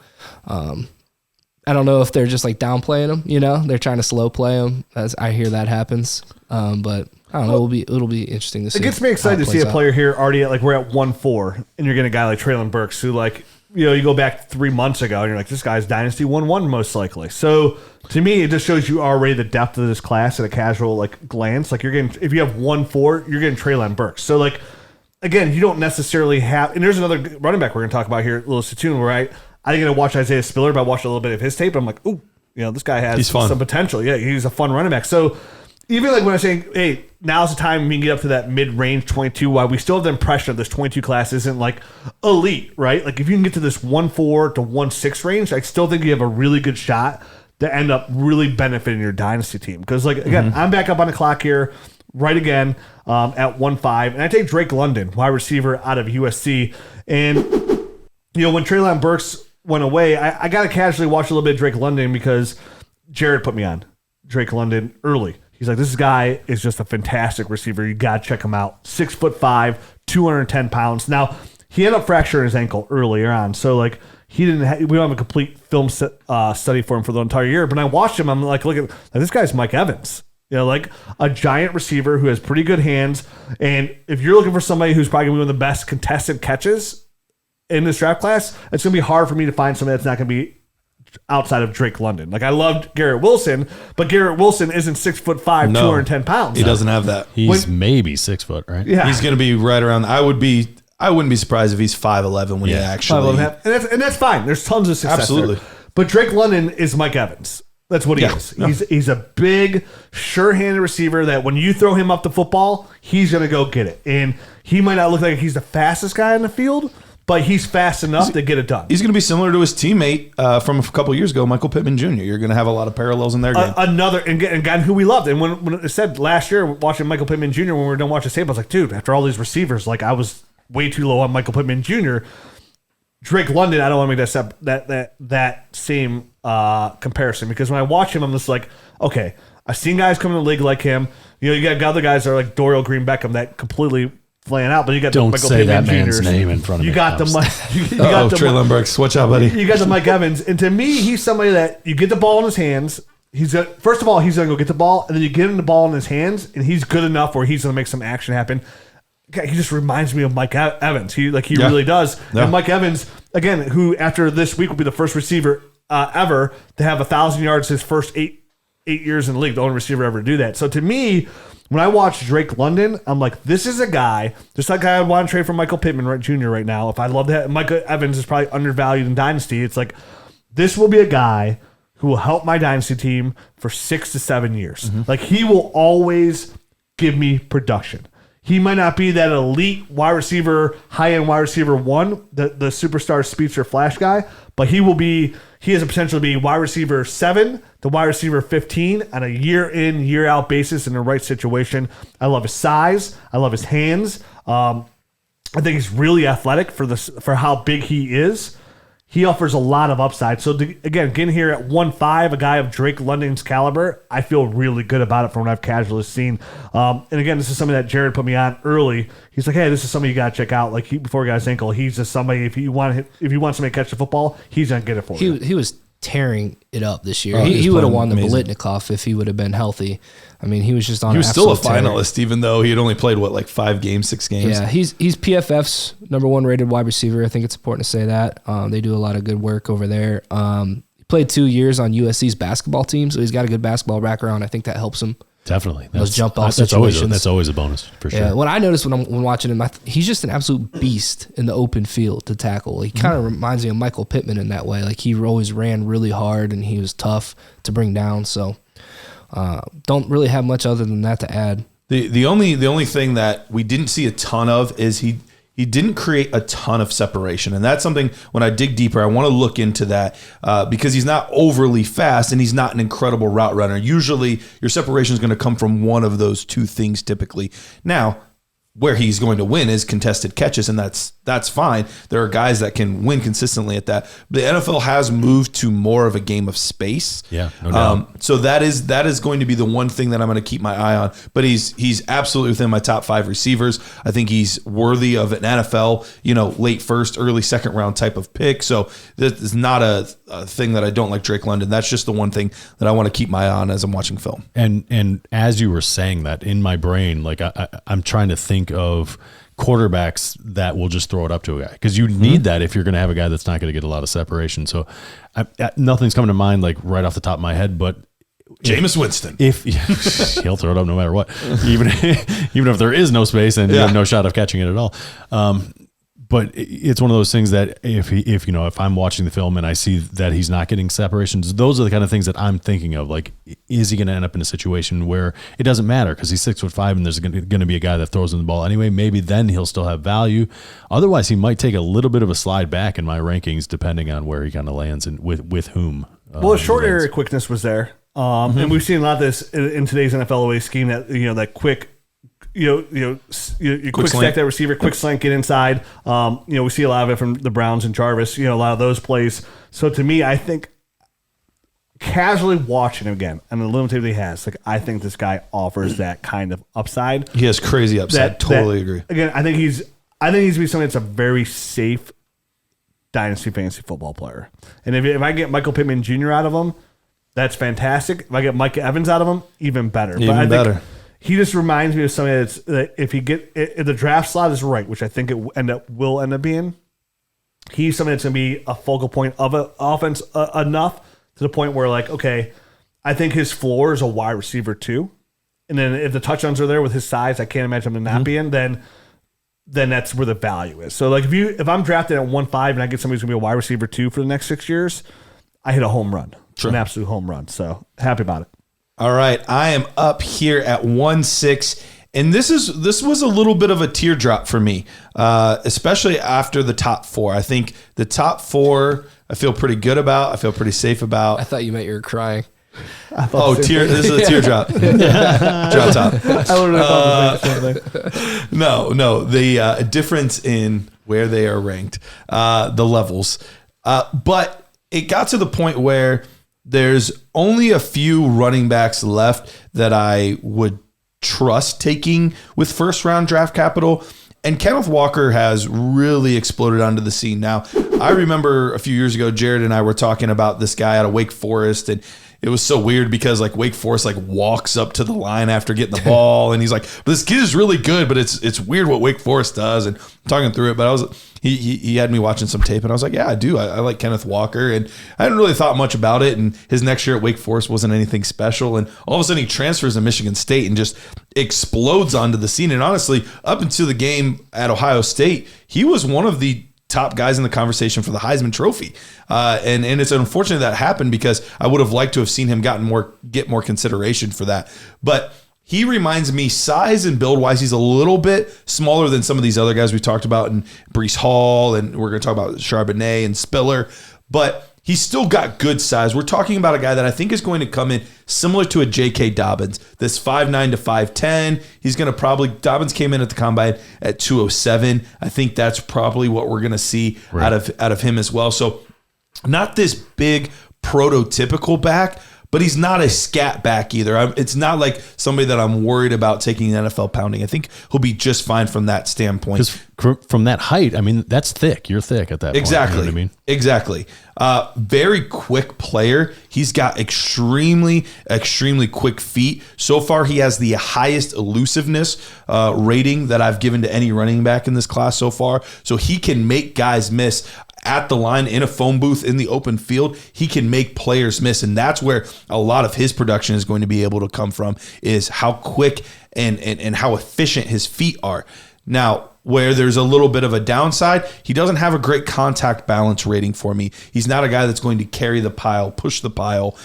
I don't know if they're just like downplaying him, they're trying to slow play him, as I hear that happens. But I don't know, it'll be interesting to see. It gets me excited to see a player here already at like we're at 1-4 and you're getting a guy like Traylon Burks who like, you go back 3 months ago and you're like, this guy's Dynasty 1-1 most likely. So to me, it just shows you already the depth of this class at a casual like glance. Like you're getting, if you have 1-4, you're getting Traylon Burks. So like, again, you don't necessarily have, and there's another running back we're going to talk about here, Little Satoon, right? I didn't get to watch Isaiah Spiller, but I watched a little bit of his tape. And I'm like, ooh, this guy has some potential. Yeah, he's a fun running back. So even like when I'm saying, hey, now's the time we can get up to that mid-range 22, while we still have the impression of this 22 class isn't like elite, right? Like if you can get to this 1-4 to 1-6 range, I still think you have a really good shot to end up really benefiting your Dynasty team. Because like, again, I'm back up on the clock here, right again, at 1-5. And I take Drake London, wide receiver out of USC. And, when Traylon Burks went away, I got to casually watch a little bit of Drake London because Jared put me on Drake London early. He's like, this guy is just a fantastic receiver. You got to check him out. 6'5", 210 pounds. Now, he ended up fracturing his ankle earlier on. So, like, we don't have a complete film study for him for the entire year. But when I watched him, I'm like, look at this guy's Mike Evans. Like a giant receiver who has pretty good hands. And if you're looking for somebody who's probably going to be one of the best contested catches in this draft class, it's going to be hard for me to find somebody that's not going to be outside of Drake London. Like I loved Garrett Wilson, but Garrett Wilson isn't 6'5", 210 pounds. He doesn't have that. He's maybe 6 foot, right? Yeah, he's going to be right around. I wouldn't be surprised if he's 5'11" when he actually. 5'11", and that's fine. There's tons of success. Absolutely. There. But Drake London is Mike Evans. That's what he is. No. He's a big, sure-handed receiver that when you throw him up the football, he's going to go get it. And he might not look like he's the fastest guy in the field, but he's fast enough to get it done. He's going to be similar to his teammate from a couple years ago, Michael Pittman Jr. You're going to have a lot of parallels in their game. Another and guy who we loved, and when it said last year watching Michael Pittman Jr. when we were done watching tape, I was like, dude, after all these receivers, like I was way too low on Michael Pittman Jr. Drake London, I don't want to make that same comparison, because when I watch him, I'm just like, okay, I've seen guys come in the league like him. You know, you got other guys that are like Dorial Green Beckham that completely flying out, but you got Don't the Michael say Pittman that man's Jr.'s. name in front of me. You got the Traylon Burks. Watch out, buddy. You got the Mike Evans, and to me, he's somebody that you get the ball in his hands. First of all, he's going to go get the ball, and then you get him the ball in his hands, and he's good enough where he's going to make some action happen. He just reminds me of Mike Evans. He really does. Yeah. And Mike Evans, again, who after this week will be the first receiver ever to have 1,000 yards his first eight years in the league, the only receiver ever to do that. So to me, when I watch Drake London, I'm like, this is a guy, just like I would want to trade for Michael Pittman Jr. right now. If I love that, Michael Evans is probably undervalued in Dynasty. It's like, this will be a guy who will help my Dynasty team for 6 to 7 years. Mm-hmm. Like, he will always give me production. He might not be that elite wide receiver, high-end wide receiver one, the superstar speedster flash guy, but he has a potential to be wide receiver 7 to wide receiver 15 on a year in, year out basis in the right situation. I love his size. I love his hands. I think he's really athletic for how big he is. He offers a lot of upside. So, again, getting here at 1.5, a guy of Drake London's caliber, I feel really good about it from what I've casually seen. And, again, this is something that Jared put me on early. He's like, hey, this is somebody you got to check out. Like, before he got his ankle, he's just somebody, if you want somebody to catch the football, he's going to get it for you. He was tearing it up this year. He would have won the Biletnikoff if he would have been healthy. I mean, he was just on. He was still a finalist, even though he had only played 5 games, 6 games. Yeah, he's PFF's #1 rated wide receiver. I think it's important to say that. They do a lot of good work over there. He played 2 years on USC's basketball team, so he's got a good basketball background. I think that helps him. Definitely, those jump off situations. That's always a bonus for sure. Yeah, what I noticed when watching him, he's just an absolute beast in the open field to tackle. He kind of reminds me of Michael Pittman in that way. Like, he always ran really hard and he was tough to bring down. So, don't really have much other than that to add. The only thing that we didn't see a ton of is he didn't create a ton of separation. And that's something, when I dig deeper, I want to look into that because he's not overly fast and he's not an incredible route runner. Usually your separation is going to come from one of those two things typically. Now, where he's going to win is contested catches, and that's fine. There are guys that can win consistently at that. But the NFL has moved to more of a game of space. Yeah, no doubt. So that is going to be the one thing that I'm going to keep my eye on. But he's absolutely within my top 5 receivers. I think he's worthy of an NFL, late first, early second round type of pick. So this is not a thing that I don't like Drake London. That's just the one thing that I want to keep my eye on as I'm watching film. And as you were saying that, in my brain, like I'm trying to think of quarterbacks that will just throw it up to a guy, because you need that if you're going to have a guy that's not going to get a lot of separation. So nothing's coming to mind like right off the top of my head, but Jameis Winston, if he'll throw it up no matter what, even if there is no space and you have no shot of catching it at all. But it's one of those things that if I'm watching the film and I see that he's not getting separations, those are the kind of things that I'm thinking of. Like, is he going to end up in a situation where it doesn't matter because he's 6'5" and there's going to be a guy that throws in the ball anyway? Maybe then he'll still have value. Otherwise, he might take a little bit of a slide back in my rankings depending on where he kind of lands and with whom. Well, the short area quickness was there, and we've seen a lot of this in today's NFL away scheme. That quick. You quick stack that receiver, quick slant, get inside. We see a lot of it from the Browns and Jarvis. A lot of those plays. So to me, I think casually watching him again and the limited he has, I think this guy offers that kind of upside. He has crazy upside. Totally agree. Again, I think he's to be somebody that's a very safe dynasty fantasy football player. And if I get Michael Pittman Jr. out of him, that's fantastic. If I get Mike Evans out of him, even better. Even better. He just reminds me of somebody that if the draft slot is right, which I think it will end up being, he's somebody that's going to be a focal point of an offense enough to the point where, okay, I think his floor is a wide receiver too. And then if the touchdowns are there with his size, I can't imagine him not being, then that's where the value is. So if I'm drafted at 1.5 and I get somebody who's going to be a wide receiver 2 for the next 6 years, I hit a home run. Sure. An absolute home run. So happy about it. All right, I am up here at 1.6, And this was a little bit of a teardrop for me, especially after the top 4. I think the top 4 I feel pretty good about. I feel pretty safe about. I thought you meant you were crying. This is a teardrop. Drop top. I would have thought the same thing. No. The difference in where they are ranked, the levels. But it got to the point where there's only a few running backs left that I would trust taking with first round draft capital. And Kenneth Walker has really exploded onto the scene. Now, I remember a few years ago, Jared and I were talking about this guy out of Wake Forest, and it was so weird because like Wake Forest like walks up to the line after getting the ball, and he's like, "This kid is really good," but it's weird what Wake Forest does. And I'm talking through it, but he had me watching some tape, and I was like, "Yeah, I do. I like Kenneth Walker," and I hadn't really thought much about it. And his next year at Wake Forest wasn't anything special, and all of a sudden he transfers to Michigan State and just explodes onto the scene. And honestly, up until the game at Ohio State, he was one of the top guys in the conversation for the Heisman Trophy. And it's unfortunate that happened because I would have liked to have seen him get more consideration for that. But he reminds me size and build wise, he's a little bit smaller than some of these other guys we talked about in Breece Hall, and we're going to talk about Charbonnet and Spiller, but he's still got good size. We're talking about a guy that I think is going to come in similar to a J.K. Dobbins, this 5'9" to 5'10". He's going to Dobbins came in at the combine at 207. I think that's probably what we're going to see out of him as well. So not this big prototypical back, but he's not a scat back either. It's not like somebody that I'm worried about taking NFL pounding. I think he'll be just fine from that standpoint. Because from that height, I mean, that's thick. You're thick at that point. Exactly. You know what I mean? Exactly. Very quick player. He's got extremely quick feet. So far, he has the highest elusiveness rating that I've given to any running back in this class so far. So he can make guys miss. At the line, in a phone booth, in the open field, he can make players miss. And that's where a lot of his production is going to be able to come from, is how quick and how efficient his feet are. Now, where there's a little bit of a downside, he doesn't have a great contact balance rating for me. He's not a guy that's going to carry the pile, push the pile,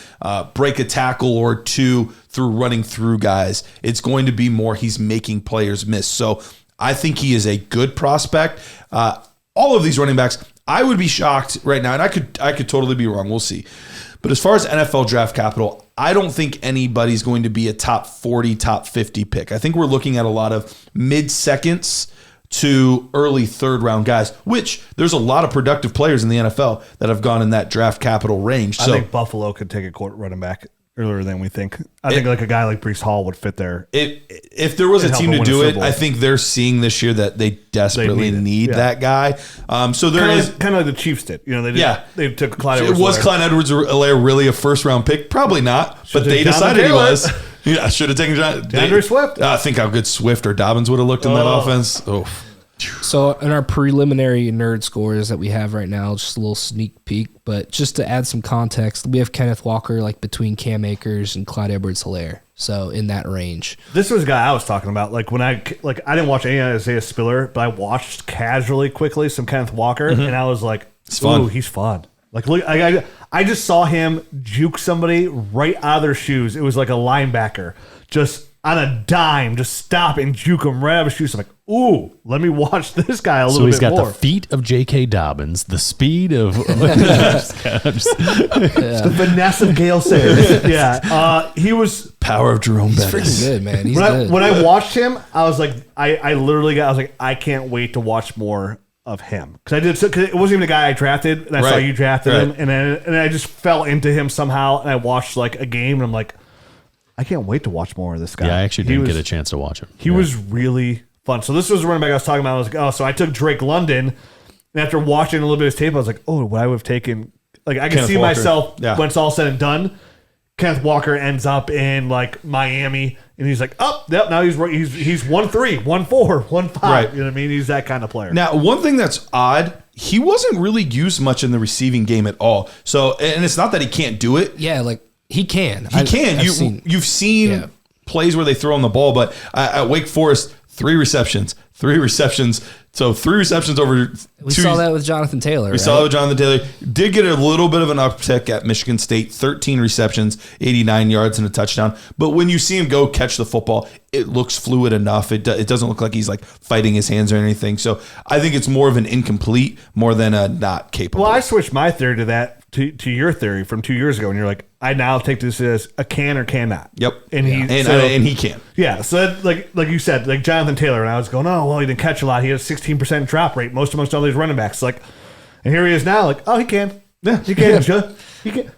break a tackle or two through running through guys. It's going to be more he's making players miss. So I think he is a good prospect. All of these running backs, I would be shocked right now, and I could totally be wrong. We'll see. But as far as NFL draft capital, I don't think anybody's going to be a top 40, top 50 pick. I think we're looking at a lot of mid-seconds to early third-round guys, which there's a lot of productive players in the NFL that have gone in that draft capital range. I think Buffalo could take a court running back earlier than we think. I think like a guy like Breece Hall would fit there. If there was a team to do it, I think they're seeing this year that they desperately need that guy. So there is kind of like the Chiefs did. You know, they took Clyde Edwards. Was Clyde Edwards-Helaire really a first-round pick? Probably not, but they decided he was. Yeah, should have taken DeAndre Swift. Think how good Swift or Dobbins would have looked in that offense. Oh. So in our preliminary nerd scores that we have right now, just a little sneak peek, but just to add some context, we have Kenneth Walker like between Cam Akers and Clyde Edwards-Helaire. So in that range. This was a guy I was talking about. Like when I didn't watch any Isaiah Spiller, but I watched casually quickly some Kenneth Walker, and I was like, "Ooh, he's fun." Like look, I just saw him juke somebody right out of their shoes. It was like a linebacker just on a dime, just stop and juke him right out of his shoes. I'm like, ooh, let me watch this guy a little bit more. So he's got the feet of J.K. Dobbins, the speed of the finesse of Gale Sayers. Yeah, he was power of Jerome Bettis. He's freaking good, man. He's good. When I watched him, I was like, I was like, I can't wait to watch more of him because it wasn't even a guy I drafted, and I saw you drafted him, and I just fell into him somehow, and I watched like a game, and I'm like, I can't wait to watch more of this guy. Yeah, I actually didn't get a chance to watch him. He was really fun. So this was the running back I was talking about. I was like, oh, so I took Drake London, and after watching a little bit of his tape, I was like, oh, would I have taken? Like I can see Walker. Myself when it's all said and done. Kenneth Walker ends up in like Miami, and he's like, oh, yep. Now he's 1-3, 1-4, 1-5. Right. You know what I mean? He's that kind of player. Now, one thing that's odd, he wasn't really used much in the receiving game at all. So, and it's not that he can't do it. Yeah, like. He can. You've seen plays where they throw on the ball, but at Wake Forest, 3 receptions, So 3 receptions over. We saw that with Jonathan Taylor. We saw that with Jonathan Taylor. Did get a little bit of an uptick at Michigan State. 13 receptions, 89 yards, and a touchdown. But when you see him go catch the football, it looks fluid enough. It doesn't look like he's like fighting his hands or anything. So I think it's more of an incomplete more than a not capable. Well, I switched my theory to that to your theory from 2 years ago, and you're like, I now take this as a can or cannot. Yep, and he can. Yeah, so that, like you said, like Jonathan Taylor, and I was going, oh well, he didn't catch a lot. He had a 16% drop rate, most amongst all these running backs. Like, and here he is now, like, oh, he can. Yeah, he can. Yeah.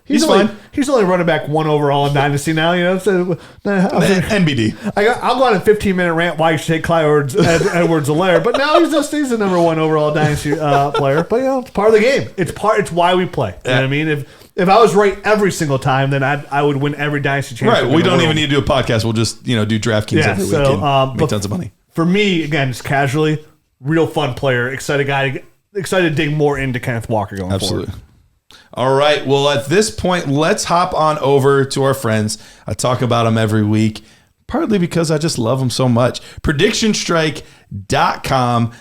He's fine. He's only running back 1 overall in Dynasty now. You know, so NBD. I'll go on a 15-minute rant why you should take Clyde Edwards-Helaire, but now he's the number 1 overall Dynasty player. But you know, it's part of the game. It's why we play. You know what I mean? If I was right every single time, then I would win every Dynasty championship. Right. We don't even need to do a podcast. We'll just do DraftKings every week and make tons of money. For me, again, just casually, real fun player, excited to dig more into Kenneth Walker going forward. All right. Well, at this point, let's hop on over to our friends. I talk about them every week, partly because I just love them so much. PredictionStrike.com.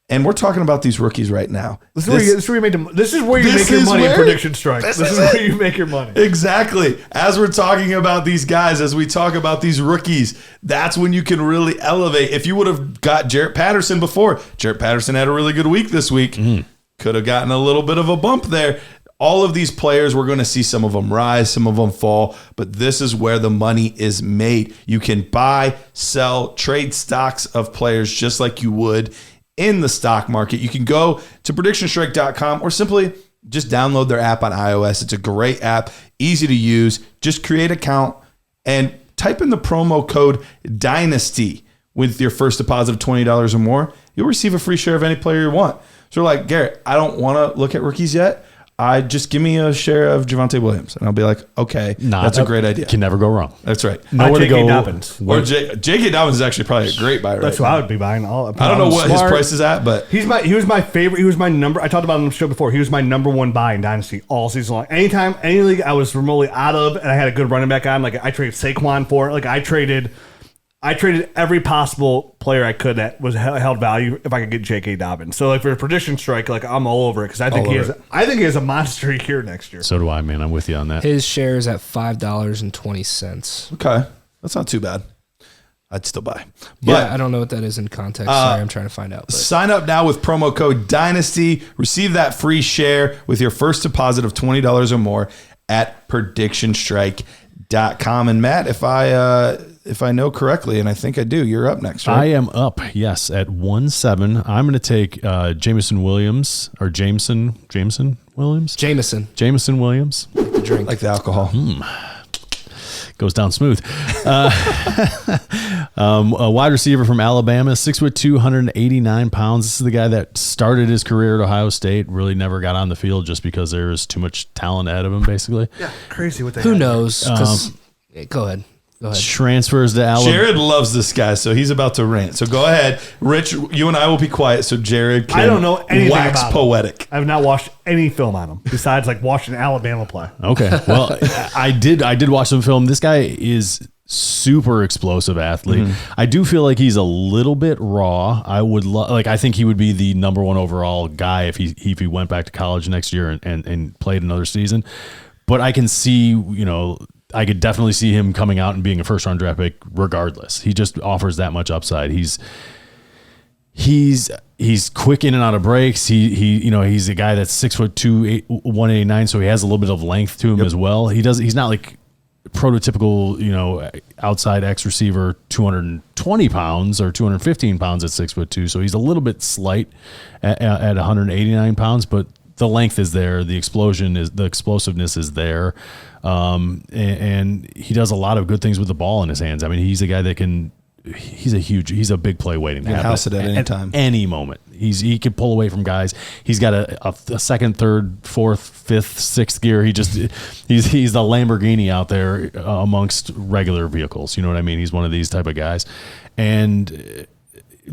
And we're talking about these rookies right now. This is where you make your money in Prediction Strike. This is where you make your money. Exactly. As we're talking about these guys, as we talk about these rookies, that's when you can really elevate. If you would have got Jarrett Patterson before, Jarrett Patterson had a really good week this week. Could have gotten a little bit of a bump there. All of these players, we're going to see some of them rise, some of them fall, but this is where the money is made. You can buy, sell, trade stocks of players just like you would in the stock market. You can go to predictionstrike.com or simply just download their app on iOS. It's a great app, easy to use. Just create an account and type in the promo code Dynasty with your first deposit of $20 or more. You'll receive a free share of any player you want. So like, Garrett, I don't want to look at rookies yet. Just give me a share of Javonte Williams. And I'll be like, okay, that's a great idea. Can never go wrong. That's right. Nowhere to go. Dobbins. Or J.K. Dobbins is actually probably a great buy. That's what I would be buying. I don't know what his price is at, but he was my favorite. He was my number. I talked about him on the show before. He was my number 1 buy in Dynasty all season long. Anytime, any league I was remotely out of, and I had a good running back on, like I traded Saquon for it. Like I traded every possible player I could that was held value if I could get J.K. Dobbins. So like for a Prediction Strike, like I'm all over it because I think he has a monster year next year. So do I, man. I'm with you on that. His share is at $5.20. Okay, that's not too bad. I'd still buy. But yeah, I don't know what that is in context. Sorry, I'm trying to find out. But. Sign up now with promo code Dynasty. Receive that free share with your first deposit of $20 or more at predictionstrike.com. And Matt, if I know correctly, and I think I do, you're up next, right? I am up, yes, at 1-7. I'm going to take Jameson Williams. Like The drink. Like the alcohol. Goes down smooth. A wide receiver from Alabama, 6'2", 289 pounds. This is the guy that started his career at Ohio State, really never got on the field just because there was too much talent ahead of him, basically. Yeah, crazy what they Who knows? Go ahead. Transfers to Alabama. Jared loves this guy, so he's about to rant. So go ahead. Rich, you and I will be quiet so Jared can I don't know anything wax about poetic. I have not watched any film on him besides like watching Alabama play. Okay. Well, I did watch some film. This guy is super explosive athlete. I do feel like he's a little bit raw. I would I think he would be the number 1 overall guy if he went back to college next year and played another season. But I can see, I could definitely see him coming out and being a first-round draft pick regardless. He just offers that much upside. He's quick in and out of breaks. He's a guy that's 6'2", 189, so he has a little bit of length to him as well. He's not like prototypical, outside X receiver, 220 pounds or 215 pounds at 6'2". So he's a little bit slight at 189 pounds, but the length is there. The explosiveness is there. And he does a lot of good things with the ball in his hands. I mean, he's a guy that he's a big play waiting to happen house it at any time. Any moment. He could pull away from guys. He's got a second, third, fourth, fifth, sixth gear. He's the Lamborghini out there amongst regular vehicles. You know what I mean? He's one of these type of guys. And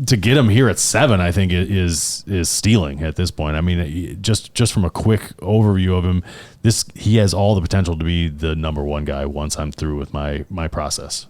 to get him here at 7, I think is stealing at this point. I mean, just from a quick overview of him, he has all the potential to be the number 1 guy once I'm through with my process.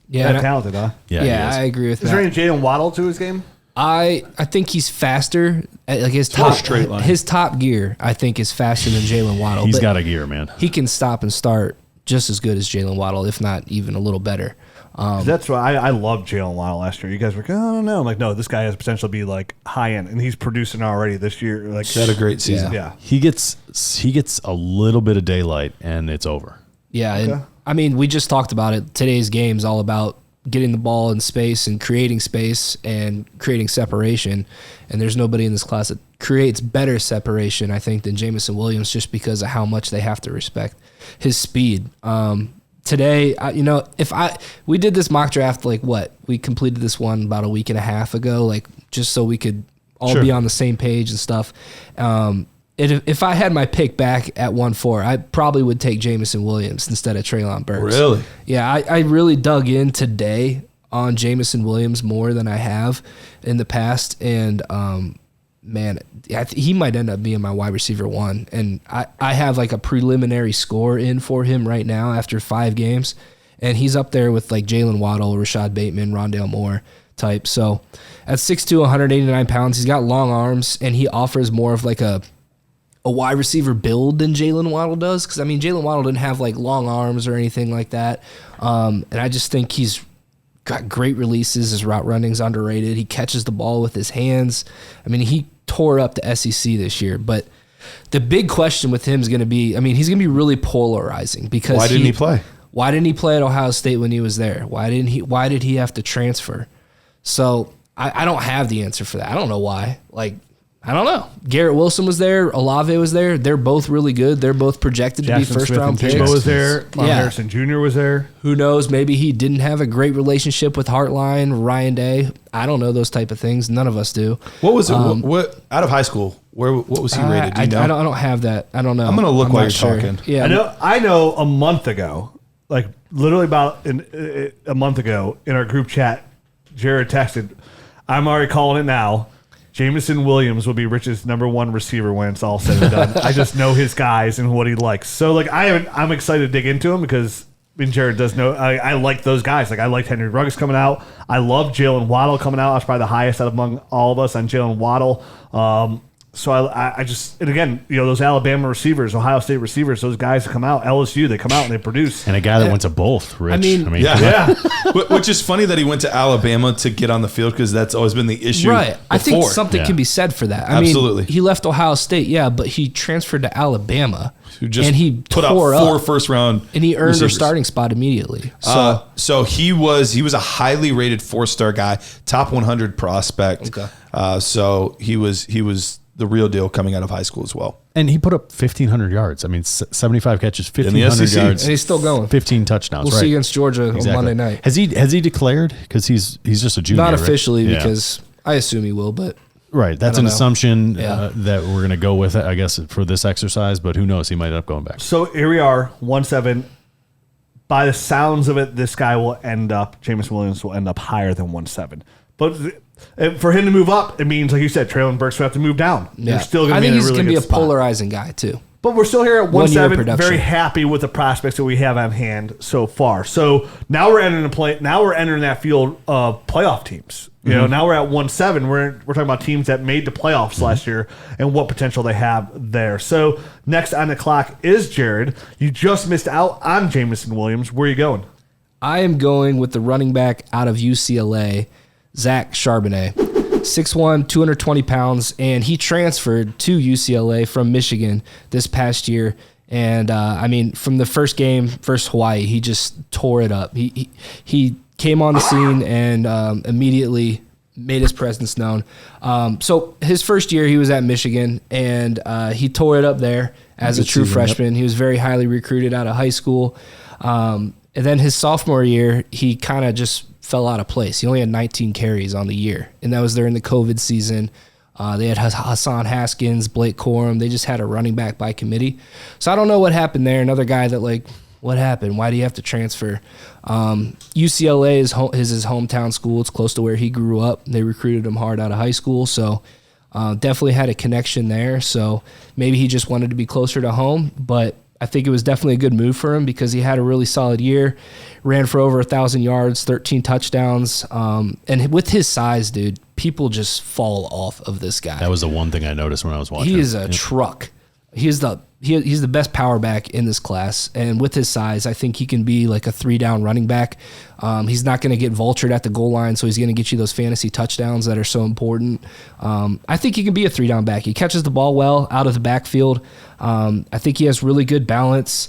Yeah, talented, huh? Yeah, I agree with that. Is there any Jalen Waddle to his game? I think he's faster. Like his top gear, I think, is faster than Jalen Waddle. He's got a gear, man. He can stop and start just as good as Jalen Waddle, if not even a little better. That's why I loved Jalen Waddle last year. You guys were like, oh, no. I'm like, no, this guy has potential to be like high end, and he's producing already this year. Like, he had a great season. Yeah. He gets a little bit of daylight, and it's over. Yeah, and I mean, we just talked about it. Today's game is all about getting the ball in space and creating separation. And there's nobody in this class that creates better separation, I think, than Jamison Williams, just because of how much they have to respect his speed. Today, we did this mock draft, we completed this one about a week and a half ago, just so we could all be on the same page and stuff. If I had my pick back at 1-4, I probably would take Jamison Williams instead of Treylon Burks. Really? Yeah, I really dug in today on Jamison Williams more than I have in the past, and he might end up being my wide receiver 1. And I have a preliminary score in for him right now after 5 games, and he's up there with Jalen Waddle, Rashad Bateman, Rondale Moore type. So at 6'2", 189 pounds, he's got long arms, and he offers more of a wide receiver build than Jalen Waddle does. Because, Jalen Waddle didn't have long arms or anything like that. And I just think he's got great releases. His route running's underrated. He catches the ball with his hands. He tore up the SEC this year. But the big question with him is going to be, he's going to be really polarizing. Because why didn't he play? Why didn't he play at Ohio State when he was there? Why did he have to transfer? So I don't have the answer for that. I don't know why. I don't know. Garrett Wilson was there. Olave was there. They're both really good. They're both projected to be first-round picks. Jimbo was there. Harrison Jr. was there. Who knows? Maybe he didn't have a great relationship with Hartline, Ryan Day. I don't know those type of things. None of us do. What was it? What out of high school? What was he rated? Do you know? I don't have that. I don't know. I'm gonna look while you're talking. Yeah, I know. A month ago, literally about a month ago, in our group chat, Jared texted, "I'm already calling it now. Jamison Williams will be Rich's number 1 receiver when it's all said and done." I just know his guys and what he likes. So I'm excited to dig into him because Jared does know I like those guys. I liked Henry Ruggs coming out. I love Jalen Waddle coming out. I was probably the highest out among all of us on Jalen Waddle. So I just, and again, those Alabama receivers, Ohio State receivers, those guys that come out, LSU, they come out and they produce. And a guy that went to both, Rich. Yeah. Which is funny that he went to Alabama to get on the field because that's always been the issue. Right. Before. I think something can be said for that. Absolutely. He left Ohio State, but he transferred to Alabama. And he put out 4 first-round and he earned receivers. a starting spot immediately. So he was a highly rated 4-star guy, top 100 prospect. Okay. So he was the real deal coming out of high school as well. And he put up 1,500 yards. 75 catches, 1,500 yards. And he's still going. 15 touchdowns. We'll see against Georgia on Monday night. Has he declared? Because he's just a junior. Not officially, because I assume he will, but... Right. That's an assumption that we're going to go with, I guess, for this exercise, but who knows? He might end up going back. So here we are, 1-7. By the sounds of it, this guy will end up, Jamison Williams will end up higher than 1-7. But for him to move up, it means, like you said, Treylon Burks will have to move down. Yeah. They're still I think he's going to be a spot. polarizing guy, too. But we're still here at 1-year 1-7, production. very happy with the prospects that we have on hand so far. So now we're entering that field of playoff teams. Now we're at 1-7. We're talking about teams that made the playoffs last year and what potential they have there. So next on the clock is Jared. You just missed out on Jamison Williams. Where are you going? I am going with the running back out of UCLA, Zach Charbonnet. 6'1", 220 pounds, and he transferred to UCLA from Michigan this past year. And, from the first game versus Hawaii, he just tore it up. He came on the scene and immediately made his presence known. So his first year, he was at Michigan, and he tore it up there as a true freshman. He was very highly recruited out of high school. And then his sophomore year, he kind of just fell out of place. He only had 19 carries on the year, and that was during the COVID season. They had Hassan Haskins, Blake Corum. They just had a running back by committee. So I don't know what happened there. Another guy that, what happened? Why do you have to transfer? UCLA is his hometown school. It's close to where he grew up. They recruited him hard out of high school, so definitely had a connection there. So maybe he just wanted to be closer to home, but I think it was definitely a good move for him because he had a really solid year, ran for over 1,000 yards, 13 touchdowns. And with his size, dude, people just fall off of this guy. That was the one thing I noticed when I was watching. He is a truck. He's the best power back in this class, and with his size, I think he can be like a 3-down running back. He's not going to get vultured at the goal line, so he's going to get you those fantasy touchdowns that are so important. I think he can be a 3-down back. He catches the ball well out of the backfield. I think he has really good balance.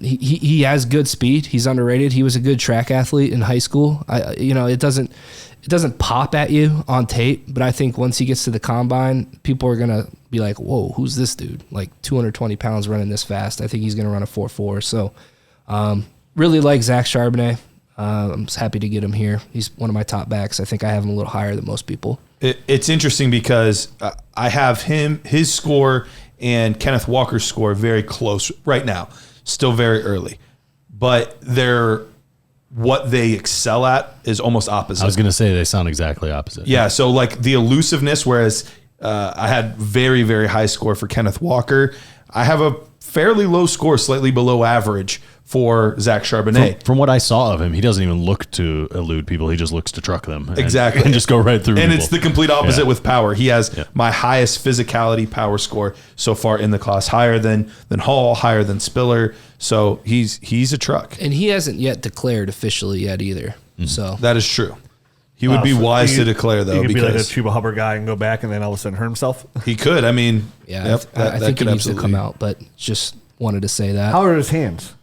He has good speed. He's underrated. He was a good track athlete in high school. It doesn't pop at you on tape, but I think once he gets to the combine, people are going to be like, whoa, who's this dude? Like 220 pounds running this fast. I think he's going to run a 4.4. So really like Zach Charbonnet. I'm just happy to get him here. He's one of my top backs. I think I have him a little higher than most people. It's interesting because I have his score and Kenneth Walker's score very close right now. Still very early. But what they excel at is almost opposite. I was going to say they sound exactly opposite. Yeah, so like the elusiveness, whereas I had very, very high score for Kenneth Walker. I have a fairly low score, slightly below average for Zach Charbonnet. From what I saw of him, he doesn't even look to elude people. He just looks to truck them. Exactly. And just go right through And people. it's the complete opposite with power. He has my highest physicality power score so far in the class, higher than Hall, higher than Spiller. So he's a truck. And he hasn't yet declared officially yet either. So That is true. He would be wise to declare, though, he could be like a because Chuba Hubbard guy and go back and then all of a sudden hurt himself. he could. I mean, yeah, I think he could needs to absolutely come out, but just wanted to say that. How are his hands?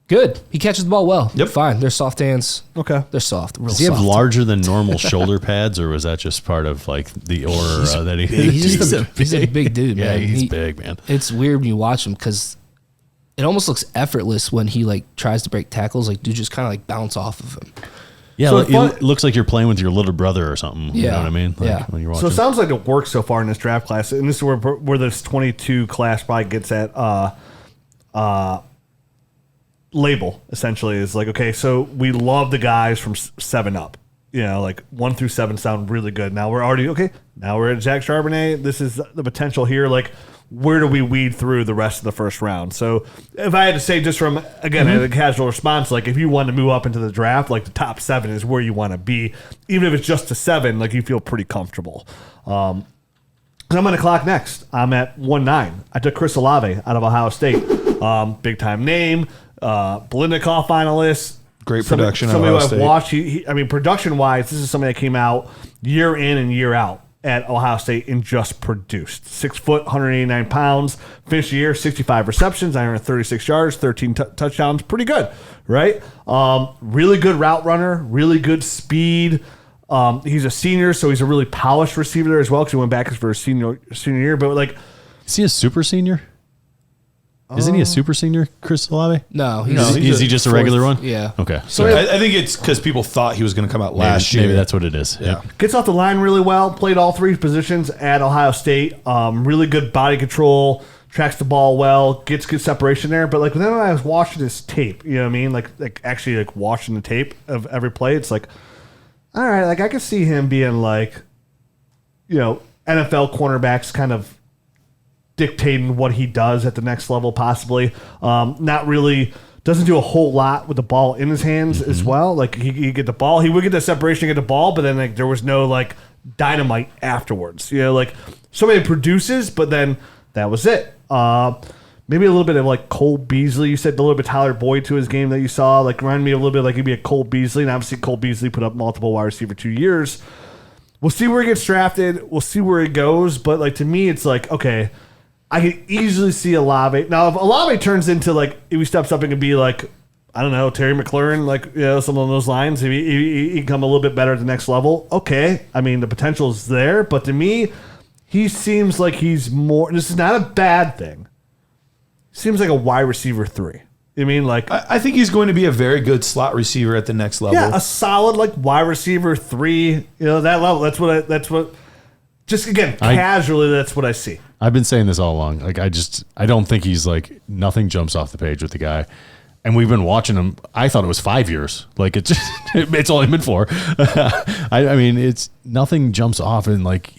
Good. He catches the ball well. Yep. Fine. They're soft hands. Okay. They're soft. Real Does he have soft. larger than normal shoulder pads, or was that just part of like the aura that he? He's a big dude, Yeah, man. he's big, man. It's weird when you watch him because it almost looks effortless when he like tries to break tackles. Like dude just kind of like bounce off of him. Yeah, So it looks like you're playing with your little brother or something. You know what I mean? Like, Yeah. when you're So watching. it sounds like it works so far in this draft class, and this is where this 22 class probably gets at label. Essentially, is like, okay, so we love the guys from 7 up. You know, like 1 through 7 sound really good. Now we're already okay. Now we're at Zach Charbonnet. This is the potential here. Like, where do we weed through the rest of the first round? So if I had to say, just from again a casual response, like if you want to move up into the draft, like the top 7 is where you want to be, even if it's just to 7. Like you feel pretty comfortable. And I'm on the clock next. I'm at 1-9. I took Chris Olave out of Ohio State. Big time name, Blindikoff finalist. Great production at Somebody Ohio I've State. watched. I mean, production wise, this is somebody that came out year in and year out at Ohio State and just produced. 6 foot, 189 pounds. Finished the year, 65 receptions, 936 yards, 13 touchdowns. Pretty good, right? Really good route runner, really good speed. He's a senior, so he's a really polished receiver there as well because he went back for his senior year. But like, Is he a super senior? Isn't he a super senior, Chris Olave? No, Is he just a regular one? Yeah. Okay. So I think it's because people thought he was going to come out last year. Maybe that's what it is. Yeah. gets off the line really well, played all 3 positions at Ohio State. Really good body control, tracks the ball well, gets good separation there. But like when I was watching this tape, you know what I mean? Like actually like watching the tape of every play, it's like, all right, like I could see him being like, you know, NFL cornerbacks kind of dictating what he does at the next level, possibly. Not really, doesn't do a whole lot with the ball in his hands as well. Like he get the ball, he would get the separation, get the ball, but then like there was no like dynamite afterwards. You know, like somebody produces, but then that was it. Maybe a little bit of like Cole Beasley. You said a little bit Tyler Boyd to his game that you saw. Like reminded me a little bit like he'd be a Cole Beasley, and obviously Cole Beasley put up multiple wide receiver 2 years. We'll see where he gets drafted. We'll see where he goes. But like to me, it's like okay. I can easily see Olave. Now, if Olave turns into, like, if he steps up and can be, like, I don't know, Terry McLaurin, like, you know, some of those lines, if he can come a little bit better at the next level, okay. I mean, the potential is there. But to me, he seems like he's more, this is not a bad thing. Seems like a wide receiver 3. I mean, like, I think he's going to be a very good slot receiver at the next level. yeah, a solid, like, wide receiver 3, you know, that level. That's what, just again, casually, that's what I see. I've been saying this all along. Like, I don't think he's like, nothing jumps off the page with the guy. And we've been watching him. I thought it was 5 years. Like, it's just, it's only been 4. I mean, it's nothing jumps off. And like,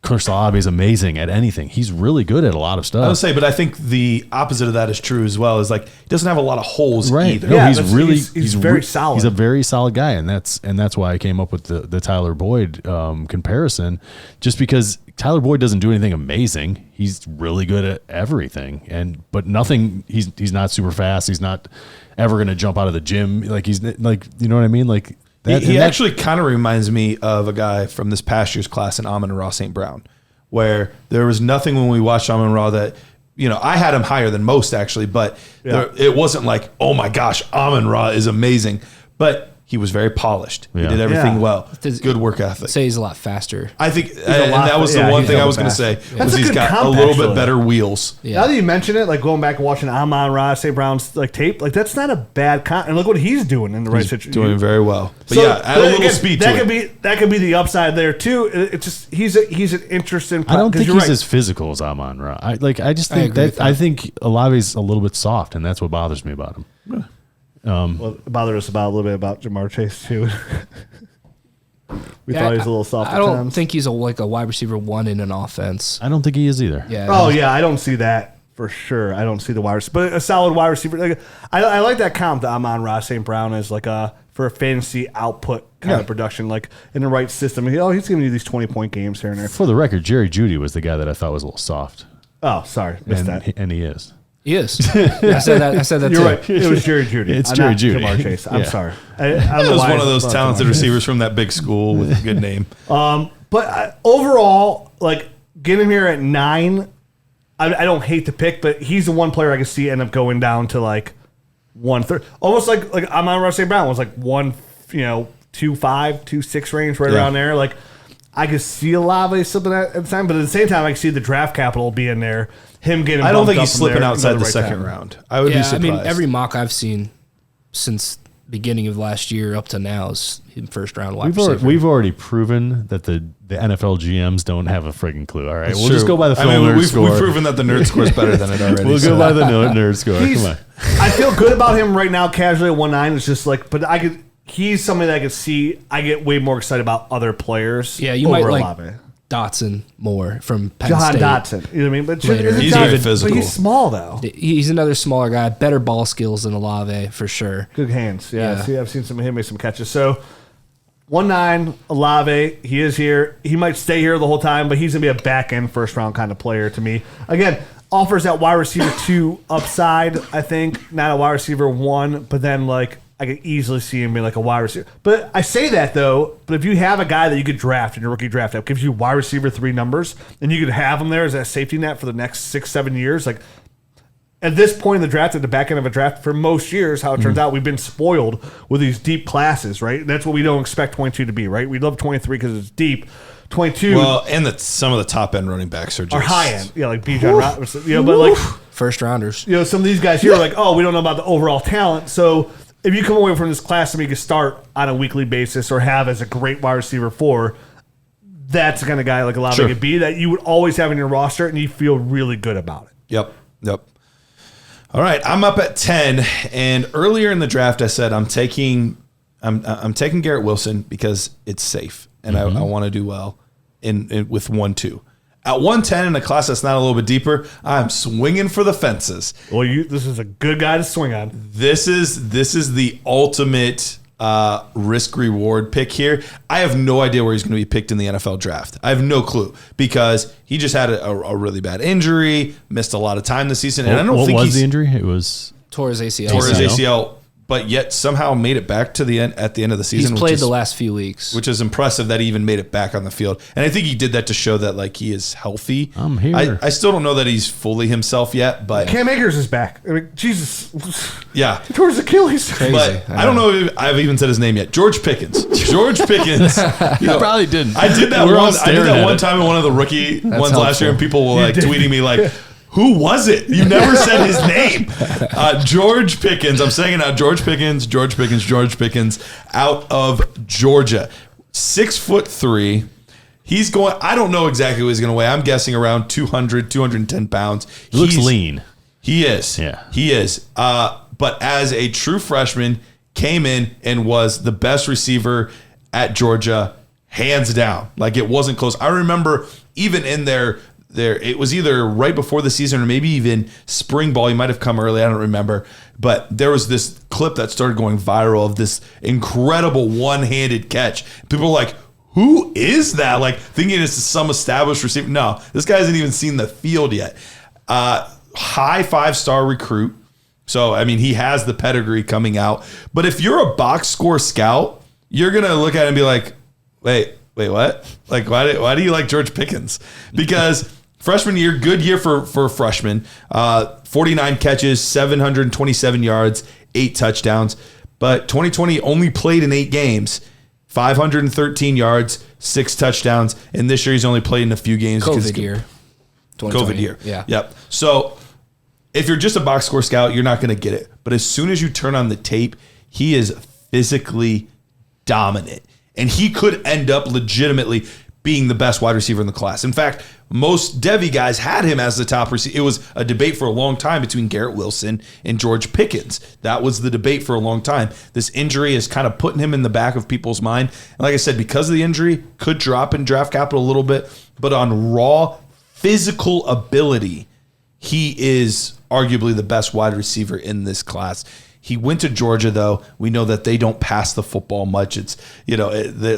course, Olave is amazing at anything. He's really good at a lot of stuff. I would say, but I think the opposite of that is true as well. Is like he doesn't have a lot of holes either. No, he's very solid. He's a very solid guy, and that's why I came up with the Tyler Boyd comparison, just because Tyler Boyd doesn't do anything amazing. He's really good at everything, but nothing. He's not super fast. He's not ever going to jump out of the gym. Like he's like, you know what I mean? Like. He actually kind of reminds me of a guy from this past year's class in Amon-Ra St. Brown, where there was nothing when we watched Amon-Ra that, I had him higher than most actually, but it wasn't like, oh my gosh, Amon-Ra is amazing. But he was very polished. He did everything well. Good work ethic. Say he's a lot faster. I think, and that was the one thing I was going to say, was he's got a little bit better wheels. Yeah. Now that you mention it, like going back and watching Amon-Ra St. Brown's like tape, like that's not a bad comp. And look what he's doing in the right situation. Doing very well. But add a little speed to it. That could be the upside there too. It's just he's an interesting. I don't think he's as physical as Amon-Ra. I just think I think Olave's a little bit soft, and that's what bothers me about him. Yeah. Well, it bothered us a little bit about Jamar Chase too. We thought he was a little soft. I don't think he's like a wide receiver one in an offense. I don't think he is either. Yeah. Oh yeah, I don't see that for sure. I don't see the wide receiver, but a solid wide receiver. Like, I like that comp to Amon-Ra St. Brown as like for a fantasy output kind of production, like in the right system. He's giving you these 20-point games here and there. For the record, Jerry Jeudy was the guy that I thought was a little soft. Oh, sorry, missed that. And he is. He is. I said that You're too. right. It was Jerry Jeudy. It's Jerry Jeudy. Jamar Chase. I'm sorry. I was one of those talented receivers from that big school with a good name. But overall, like getting him here at 9, I don't hate the pick, but he's the one player I can see end up going down to like 1/3, almost like Amon-Ra St. Brown was like 2.5, 2.6 range, right around there. Like I could see Olave something at the time, but at the same time, I can see the draft capital being there. Him getting. I don't think he's slipping outside the second round. I would be surprised. I mean, every mock I've seen since beginning of last year up to now is in first round wide receiver. We've already proven that the NFL GMs don't have a friggin' clue. All right, That's we'll true. just go by the film nerd score. We've proven that the nerd score is better than it already. We'll go by the nerd score. Come on. I feel good about him right now. Casually at 1.9. It's just like, but he's somebody that I could see. I get way more excited about other players. Yeah, you might like Dotson more from Penn State. Dotson. You know what I mean? But he's very physical. But he's small though. He's another smaller guy. Better ball skills than Olave for sure. Good hands. Yeah. See, I've seen some of him make some catches. So 1.9 Olave. He is here. He might stay here the whole time, but he's gonna be a back end first round kind of player to me. Again, offers that wide receiver 2 upside. I think not a wide receiver 1, but then like. I could easily see him being like a wide receiver. But I say that, though, but if you have a guy that you could draft in your rookie draft that gives you wide receiver 3 numbers, and you could have him there as a safety net for the next 6-7 years, like at this point in the draft, at the back end of a draft, for most years, how it turns out, we've been spoiled with these deep classes, right? And that's what we don't expect 22 to be, right? We love 23 because it's deep. 22. Well, and some of the top end running backs are just high end. Yeah, like Bijan Robinson. But like first rounders. Some of these guys here are like, oh, we don't know about the overall talent. So if you come away from this class and you can start on a weekly basis or have as a great wide receiver 4, that's the kind of guy like Olave could be that you would always have in your roster and you feel really good about it. Yep. All right, I'm up at 10, and earlier in the draft I said I'm taking Garrett Wilson because it's safe and I want to do well in with 1-2. At 110 in a class that's not a little bit deeper, I'm swinging for the fences. Well, this is a good guy to swing on. This is the ultimate risk-reward pick here. I have no idea where he's going to be picked in the NFL draft. I have no clue because he just had a really bad injury, missed a lot of time this season, and I don't think what was the injury? It was tore his ACL. Tore his ACL. But yet somehow made it back to the end at the end of the season. He's played the last few weeks, which is impressive that he even made it back on the field. And I think he did that to show that like he is healthy. I'm here. I still don't know that he's fully himself yet, but Cam Akers is back. I mean, Jesus, yeah, he tore his Achilles. Crazy. But I don't know if I've even said his name yet. George Pickens. George Pickens. You probably didn't. I did that one time in one of the rookie ones last year, and people were like tweeting me like, who was it? You never said his name. George Pickens. I'm saying it now. George Pickens out of Georgia. 6'3". He's going, I don't know exactly what he's going to weigh. I'm guessing around 200, 210 pounds. He looks lean. He is. Yeah. He is. But as a true freshman, came in and was the best receiver at Georgia hands down. Like, it wasn't close. I remember even in there, it was either right before the season or maybe even spring ball. He might have come early. I don't remember. But there was this clip that started going viral of this incredible one-handed catch. People were like, who is that? Like, thinking it's some established receiver. No, this guy hasn't even seen the field yet. High 5-star recruit. So, I mean, he has the pedigree coming out. But if you're a box score scout, you're going to look at it and be like, wait, what? Like, why do you like George Pickens? Because freshman year, good year for freshmen. 49 catches, 727 yards, 8 touchdowns. But 2020 only played in 8 games, 513 yards, 6 touchdowns. And this year he's only played in a few games. COVID year. Yeah. Yep. So if you're just a box score scout, you're not going to get it. But as soon as you turn on the tape, he is physically dominant. And he could end up legitimately being the best wide receiver in the class. In fact, most Devy guys had him as the top receiver. It was a debate for a long time between Garrett Wilson and George Pickens. That was the debate for a long time. This injury is kind of putting him in the back of people's mind. And like I said, because of the injury, could drop in draft capital a little bit. But on raw physical ability, he is arguably the best wide receiver in this class. He went to Georgia, though. We know that they don't pass the football much. It's, they're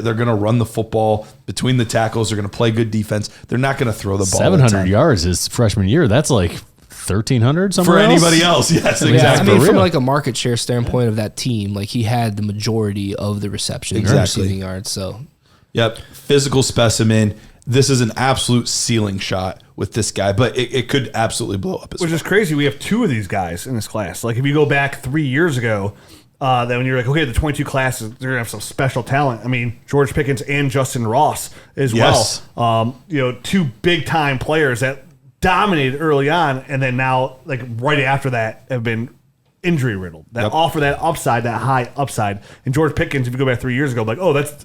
going to run the football between the tackles. They're going to play good defense. They're not going to throw the ball. 700 yards his freshman year. That's like 1,300 somewhere for anybody else. Yes, exactly. Yeah, I mean, from like a market share standpoint of that team, like he had the majority of the receptions, receiving yards. So, yep, physical specimen. This is an absolute ceiling shot with this guy, but it could absolutely blow up. Which is crazy. We have 2 of these guys in this class. Like, if you go back 3 years ago, then when you're like, okay, the 22 classes, they're gonna have some special talent. I mean, George Pickens and Justin Ross as well. 2 big time players that dominated early on, and then now, like right after that, have been injury riddled. That offer that upside, that high upside. And George Pickens, if you go back 3 years ago, like, oh, that's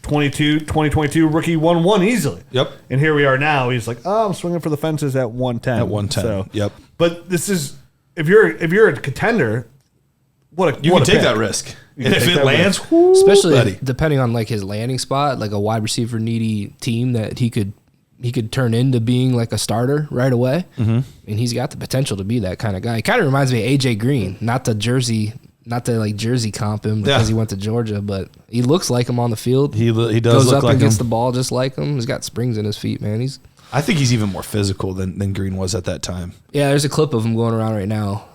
2022 rookie 1-1 easily. Yep. And here we are now. He's like, oh, I'm swinging for the fences at 110. At 110. So, yep. But this is, if you're a contender, you can take that risk. And if it lands, especially depending on like his landing spot, like a wide receiver needy team that he could turn into being like a starter right away. Mm-hmm. And he's got the potential to be that kind of guy. He kind of reminds me of AJ Green, not to jersey comp him because he went to Georgia, but he looks like him on the field. He does goes look up like and gets him. the ball just like him. He's got springs in his feet, man. I think he's even more physical than Green was at that time. Yeah, there's a clip of him going around right now.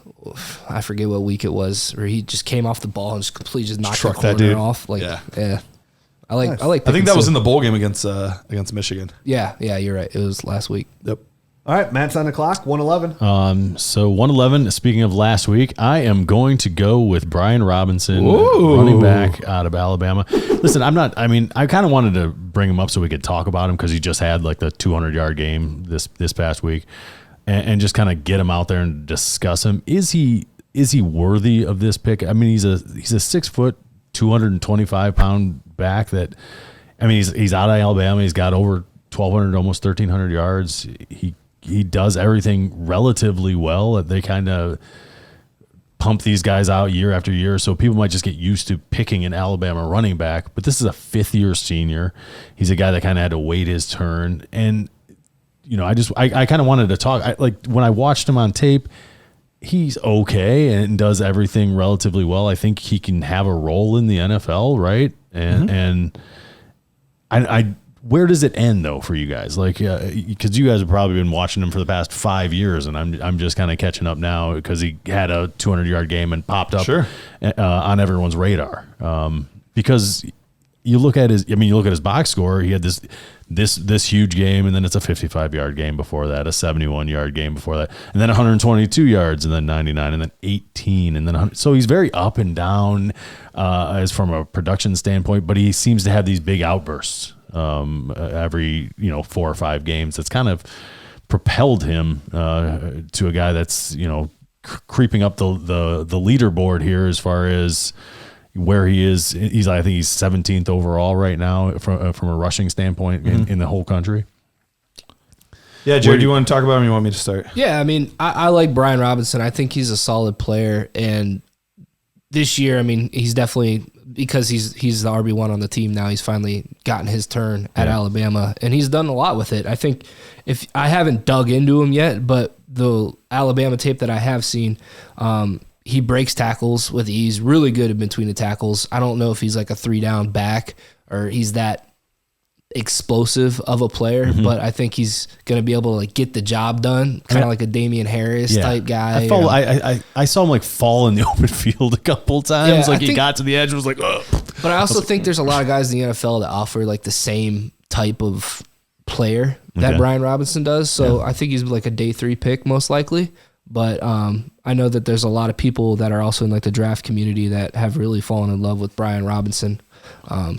I forget what week it was, where he just came off the ball and just completely just knocked the corner off. Like, yeah. I think that was in the bowl game against Michigan. Yeah, you're right. It was last week. Yep. All right, Matt's on the clock, 111. So 111, speaking of last week, I am going to go with Brian Robinson, running back out of Alabama. Listen, I kind of wanted to bring him up so we could talk about him because he just had like the 200-yard game this past week and just kind of get him out there and discuss him. Is he worthy of this pick? I mean, he's a 6 foot, 225-pound back that, I mean, he's out of Alabama. He's got over 1,200, almost 1,300 yards. He does everything relatively well. They kind of pump these guys out year after year, so people might just get used to picking an Alabama running back. But this is a 5th-year senior. He's a guy that kind of had to wait his turn. And, I kind of wanted to talk. When I watched him on tape, he's okay and does everything relatively well. I think he can have a role in the NFL, right? And I where does it end though for you guys? Like, because you guys have probably been watching him for the past 5 years, and I'm just kind of catching up now because he had a 200-yard game and popped up on everyone's radar. Because you look at his box score. He had this huge game, and then it's a 55-yard game before that, a 71-yard game before that, and then 122 yards, and then 99, and then 18, and then 100. So he's very up and down as from a production standpoint, but he seems to have these big outbursts every 4 or 5 games. That's kind of propelled him to a guy that's creeping up the leaderboard here as far as where he is. I think he's 17th overall right now from a rushing standpoint in the whole country. Yeah, Jared, do you want to talk about him or you want me to start? Yeah, I mean, I like Brian Robinson. I think he's a solid player. And this year, I mean, he's definitely because he's the RB1 on the team now. He's finally gotten his turn at Alabama, and he's done a lot with it. I think if I haven't dug into him yet, but the Alabama tape that I have seen, he breaks tackles with ease, really good in between the tackles. I don't know if he's like a 3-down back or he's that explosive of a player, but I think he's going to be able to like get the job done, kind of like a Damian Harris type guy. I saw him like fall in the open field a couple times. He got to the edge and was like, ugh. But I also think there's a lot of guys in the NFL that offer like the same type of player that Brian Robinson does. So I think he's like a day 3 pick most likely. But I know that there's a lot of people that are also in like the draft community that have really fallen in love with Brian Robinson.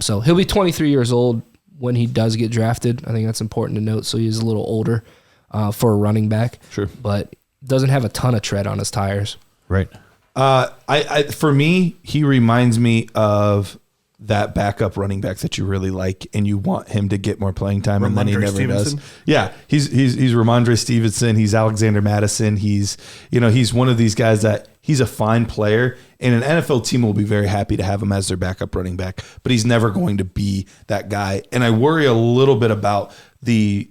So he'll be 23 years old when he does get drafted. I think that's important to note. So he's a little older for a running back. Sure. But doesn't have a ton of tread on his tires. Right. For me, he reminds me of that backup running back that you really like and you want him to get more playing time and then he never does. Yeah. He's Ramondre Stevenson. He's Alexander Madison. He's one of these guys that he's a fine player and an NFL team will be very happy to have him as their backup running back, but he's never going to be that guy. And I worry a little bit about the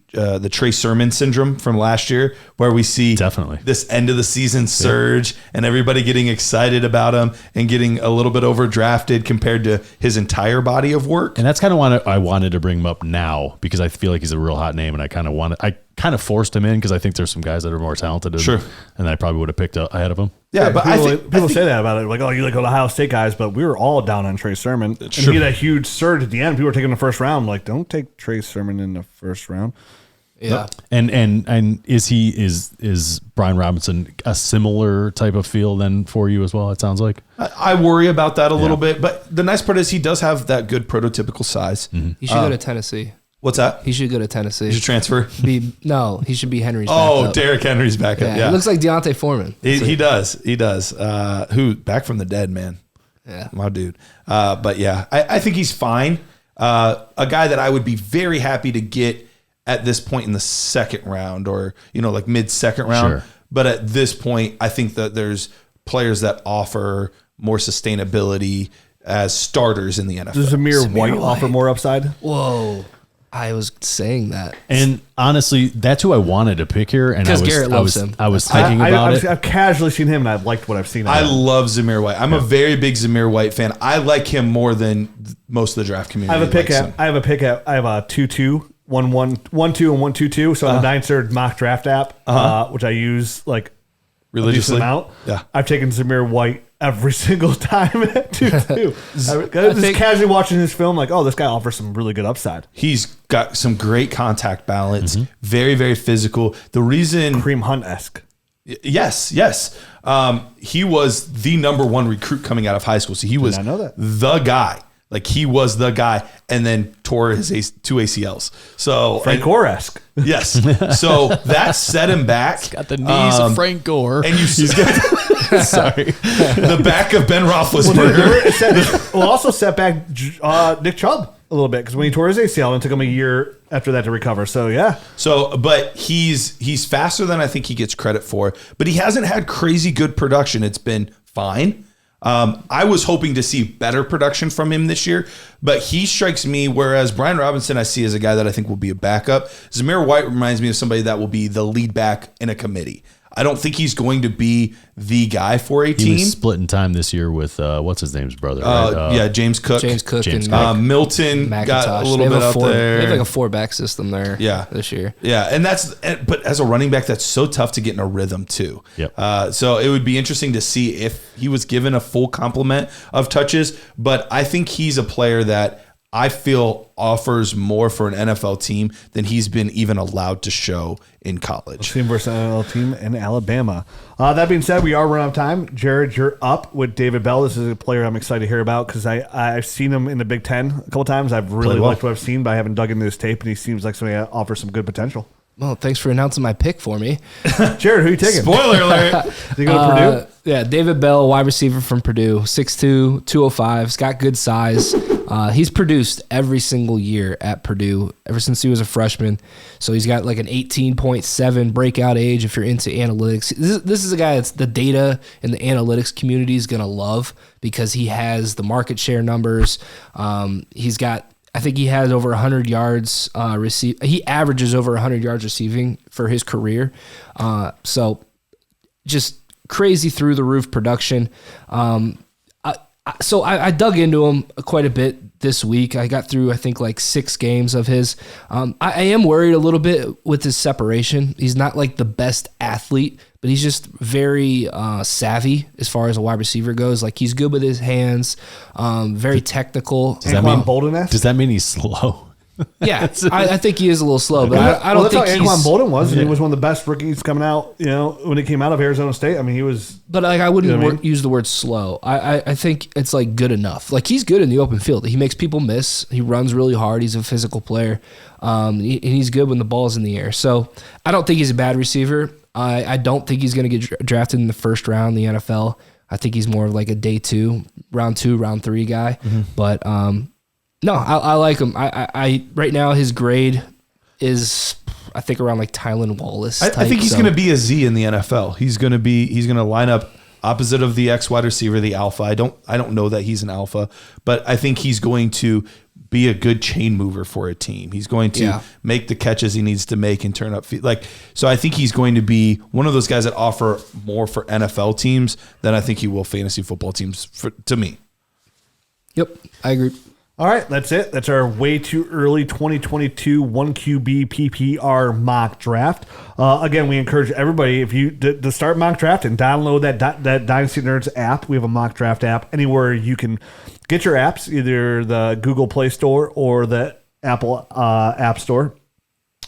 Trey Sermon syndrome from last year, where we see definitely this end of the season surge and everybody getting excited about him and getting a little bit overdrafted compared to his entire body of work. And that's kind of why I wanted to bring him up now, because I feel like he's a real hot name, and I kind of forced him in because I think there's some guys that are more talented, and I probably would have picked up ahead of him. Yeah, but people say that about it, like, oh, you like Ohio State guys, but we were all down on Trey Sermon. And he had a huge surge at the end. People were taking the first round. Like, don't take Trey Sermon in the first round. Yeah, and is Brian Robinson a similar type of feel then for you as well? It sounds like I worry about that a little bit, but the nice part is he does have that good prototypical size. He should go to Tennessee. What's that? He should go to Tennessee. He should transfer? He should be Henry's backup. Derrick Henry's backup. Yeah. He looks like Deontay Foreman. He does. Who back from the dead, man. Yeah. My dude. But yeah, I think he's fine. A guy that I would be very happy to get at this point in the second round, or, like mid-second round. Sure. But at this point, I think that there's players that offer more sustainability as starters in the NFL. Does Zamir White offer more upside? Whoa. I was saying that. And honestly, that's who I wanted to pick here. And Garrett loves him. I was thinking about it. I've casually seen him, and I've liked what I've seen. I love Zamir White. I'm a very big Zamir White fan. I like him more than most of the draft community. I have a 2-2, 1-1, 1-2, and 1-2-2. So on the 9-third mock draft app, which I use like religiously. Amount. Yeah, I've taken Zamir White every single time at 2-2. I was just casually watching his film, like, oh, this guy offers some really good upside. He's got some great contact balance, very, very physical. The reason Kareem Hunt-esque. Yes. He was the number 1 recruit coming out of high school. So he was the guy. Like, he was the guy, and then tore his 2 ACLs. So Frank Gore-esque. Yes. So that set him back. He's got the knees of Frank Gore. And he's got sorry, the back of Ben Roethlisberger. Also set back Nick Chubb a little bit, because when he tore his ACL, it took him a year after that to recover. So yeah. But he's faster than I think he gets credit for. But he hasn't had crazy good production. It's been fine. I was hoping to see better production from him this year, but he strikes me, whereas Brian Robinson I see as a guy that I think will be a backup. Zamir White reminds me of somebody that will be the lead back in a committee. I don't think he's going to be the guy for a team. He was splitting time this year with what's his name's brother? Right? James Cook. James Cook. Milton McIntosh. Got a little bit up there. They have like a 4-back system there. Yeah. This year. Yeah, but as a running back, that's so tough to get in a rhythm too. Yep. So it would be interesting to see if he was given a full complement of touches. But I think he's a player that I feel offers more for an NFL team than he's been even allowed to show in college. Team versus NFL team in Alabama. That being said, we are running out of time. Jared, you're up with David Bell. This is a player I'm excited to hear about, because I've seen him in the Big Ten a couple times. I've really liked what I've seen, but I haven't dug into his tape, and he seems like somebody that offers some good potential. Well, thanks for announcing my pick for me. Jared, who are you taking? Spoiler alert. Did you go to Purdue? Yeah, David Bell, wide receiver from Purdue, 6'2", 205. He's got good size. He's produced every single year at Purdue ever since he was a freshman. So he's got like an 18.7 breakout age if you're into analytics. This is a guy that's the data and the analytics community is going to love because he has the market share numbers. He's got, I think he has over 100 yards he averages over 100 yards receiving for his career. So just crazy through the roof production. So I dug into him quite a bit this week. I got through, I think, like 6 games of his. I am worried a little bit with his separation. He's not like the best athlete, but he's just very savvy as far as a wide receiver goes. Like he's good with his hands, very technical. Does that mean he's slow? Yeah, I think he is a little slow, but I don't think that's how Anquan Bolden was. And he was one of the best rookies coming out, when he came out of Arizona State. I mean, he was... But like, I wouldn't use the word slow. I think it's like good enough. Like he's good in the open field. He makes people miss. He runs really hard. He's a physical player. And he's good when the ball's in the air. So I don't think he's a bad receiver. I don't think he's going to get drafted in the first round in the NFL. I think he's more of like a day 2, round 3 guy. Mm-hmm. But... no, I like him. I right now his grade is I think around like Tylan Wallace. I think he's going to be a Z in the NFL. He's going to line up opposite of the X wide receiver, the alpha. I don't know that he's an alpha, but I think he's going to be a good chain mover for a team. He's going to make the catches he needs to make and turn up so I think he's going to be one of those guys that offer more for NFL teams than I think he will fantasy football teams to me. Yep, I agree. All right, that's it. That's our way too early 2022 1QB PPR mock draft. Again, we encourage everybody if you to start mock draft and download that Dynasty Nerds app. We have a mock draft app anywhere you can get your apps, either the Google Play Store or the Apple App Store.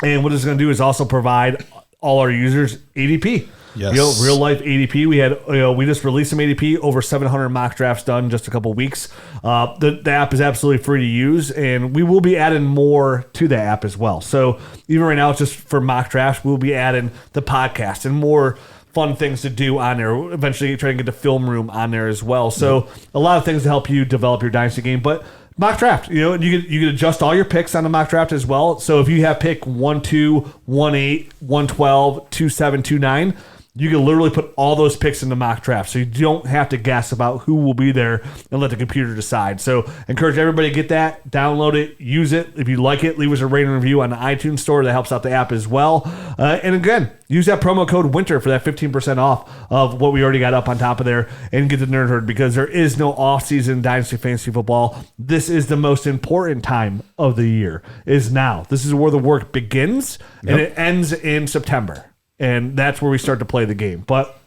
And what it's going to do is also provide all our users ADP. Yes. Real life ADP. We just released some ADP, over 700 mock drafts done in just a couple weeks. The app is absolutely free to use, and we will be adding more to the app as well. So even right now, it's just for mock drafts. We'll be adding the podcast and more fun things to do on there. Eventually, try to get the film room on there as well. So a lot of things to help you develop your Dynasty game, but. Mock draft, you can adjust all your picks on the mock draft as well. So if you have pick 1, 2, 1, 8, 1, 12, 2, 7, 2, 9, you can literally put all those picks in the mock draft. So you don't have to guess about who will be there and let the computer decide. So encourage everybody to get that, download it, use it. If you like it, leave us a rating and review on the iTunes store. That helps out the app as well. And again, use that promo code WINTER for that 15% off of what we already got up on top of there and get the Nerd Herd, because there is no off-season Dynasty Fantasy Football. This is the most important time of the year, is now. This is where the work begins, and it ends in September. And that's where we start to play the game. But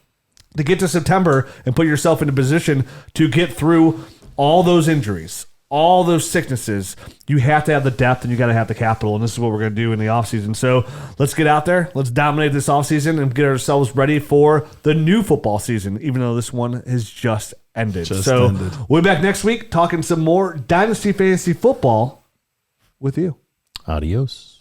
to get to September and put yourself in a position to get through all those injuries, all those sicknesses, you have to have the depth and you got to have the capital. And this is what we're going to do in the offseason. So let's get out there. Let's dominate this offseason and get ourselves ready for the new football season, even though this one has just ended. We'll be back next week talking some more Dynasty Fantasy Football with you. Adios.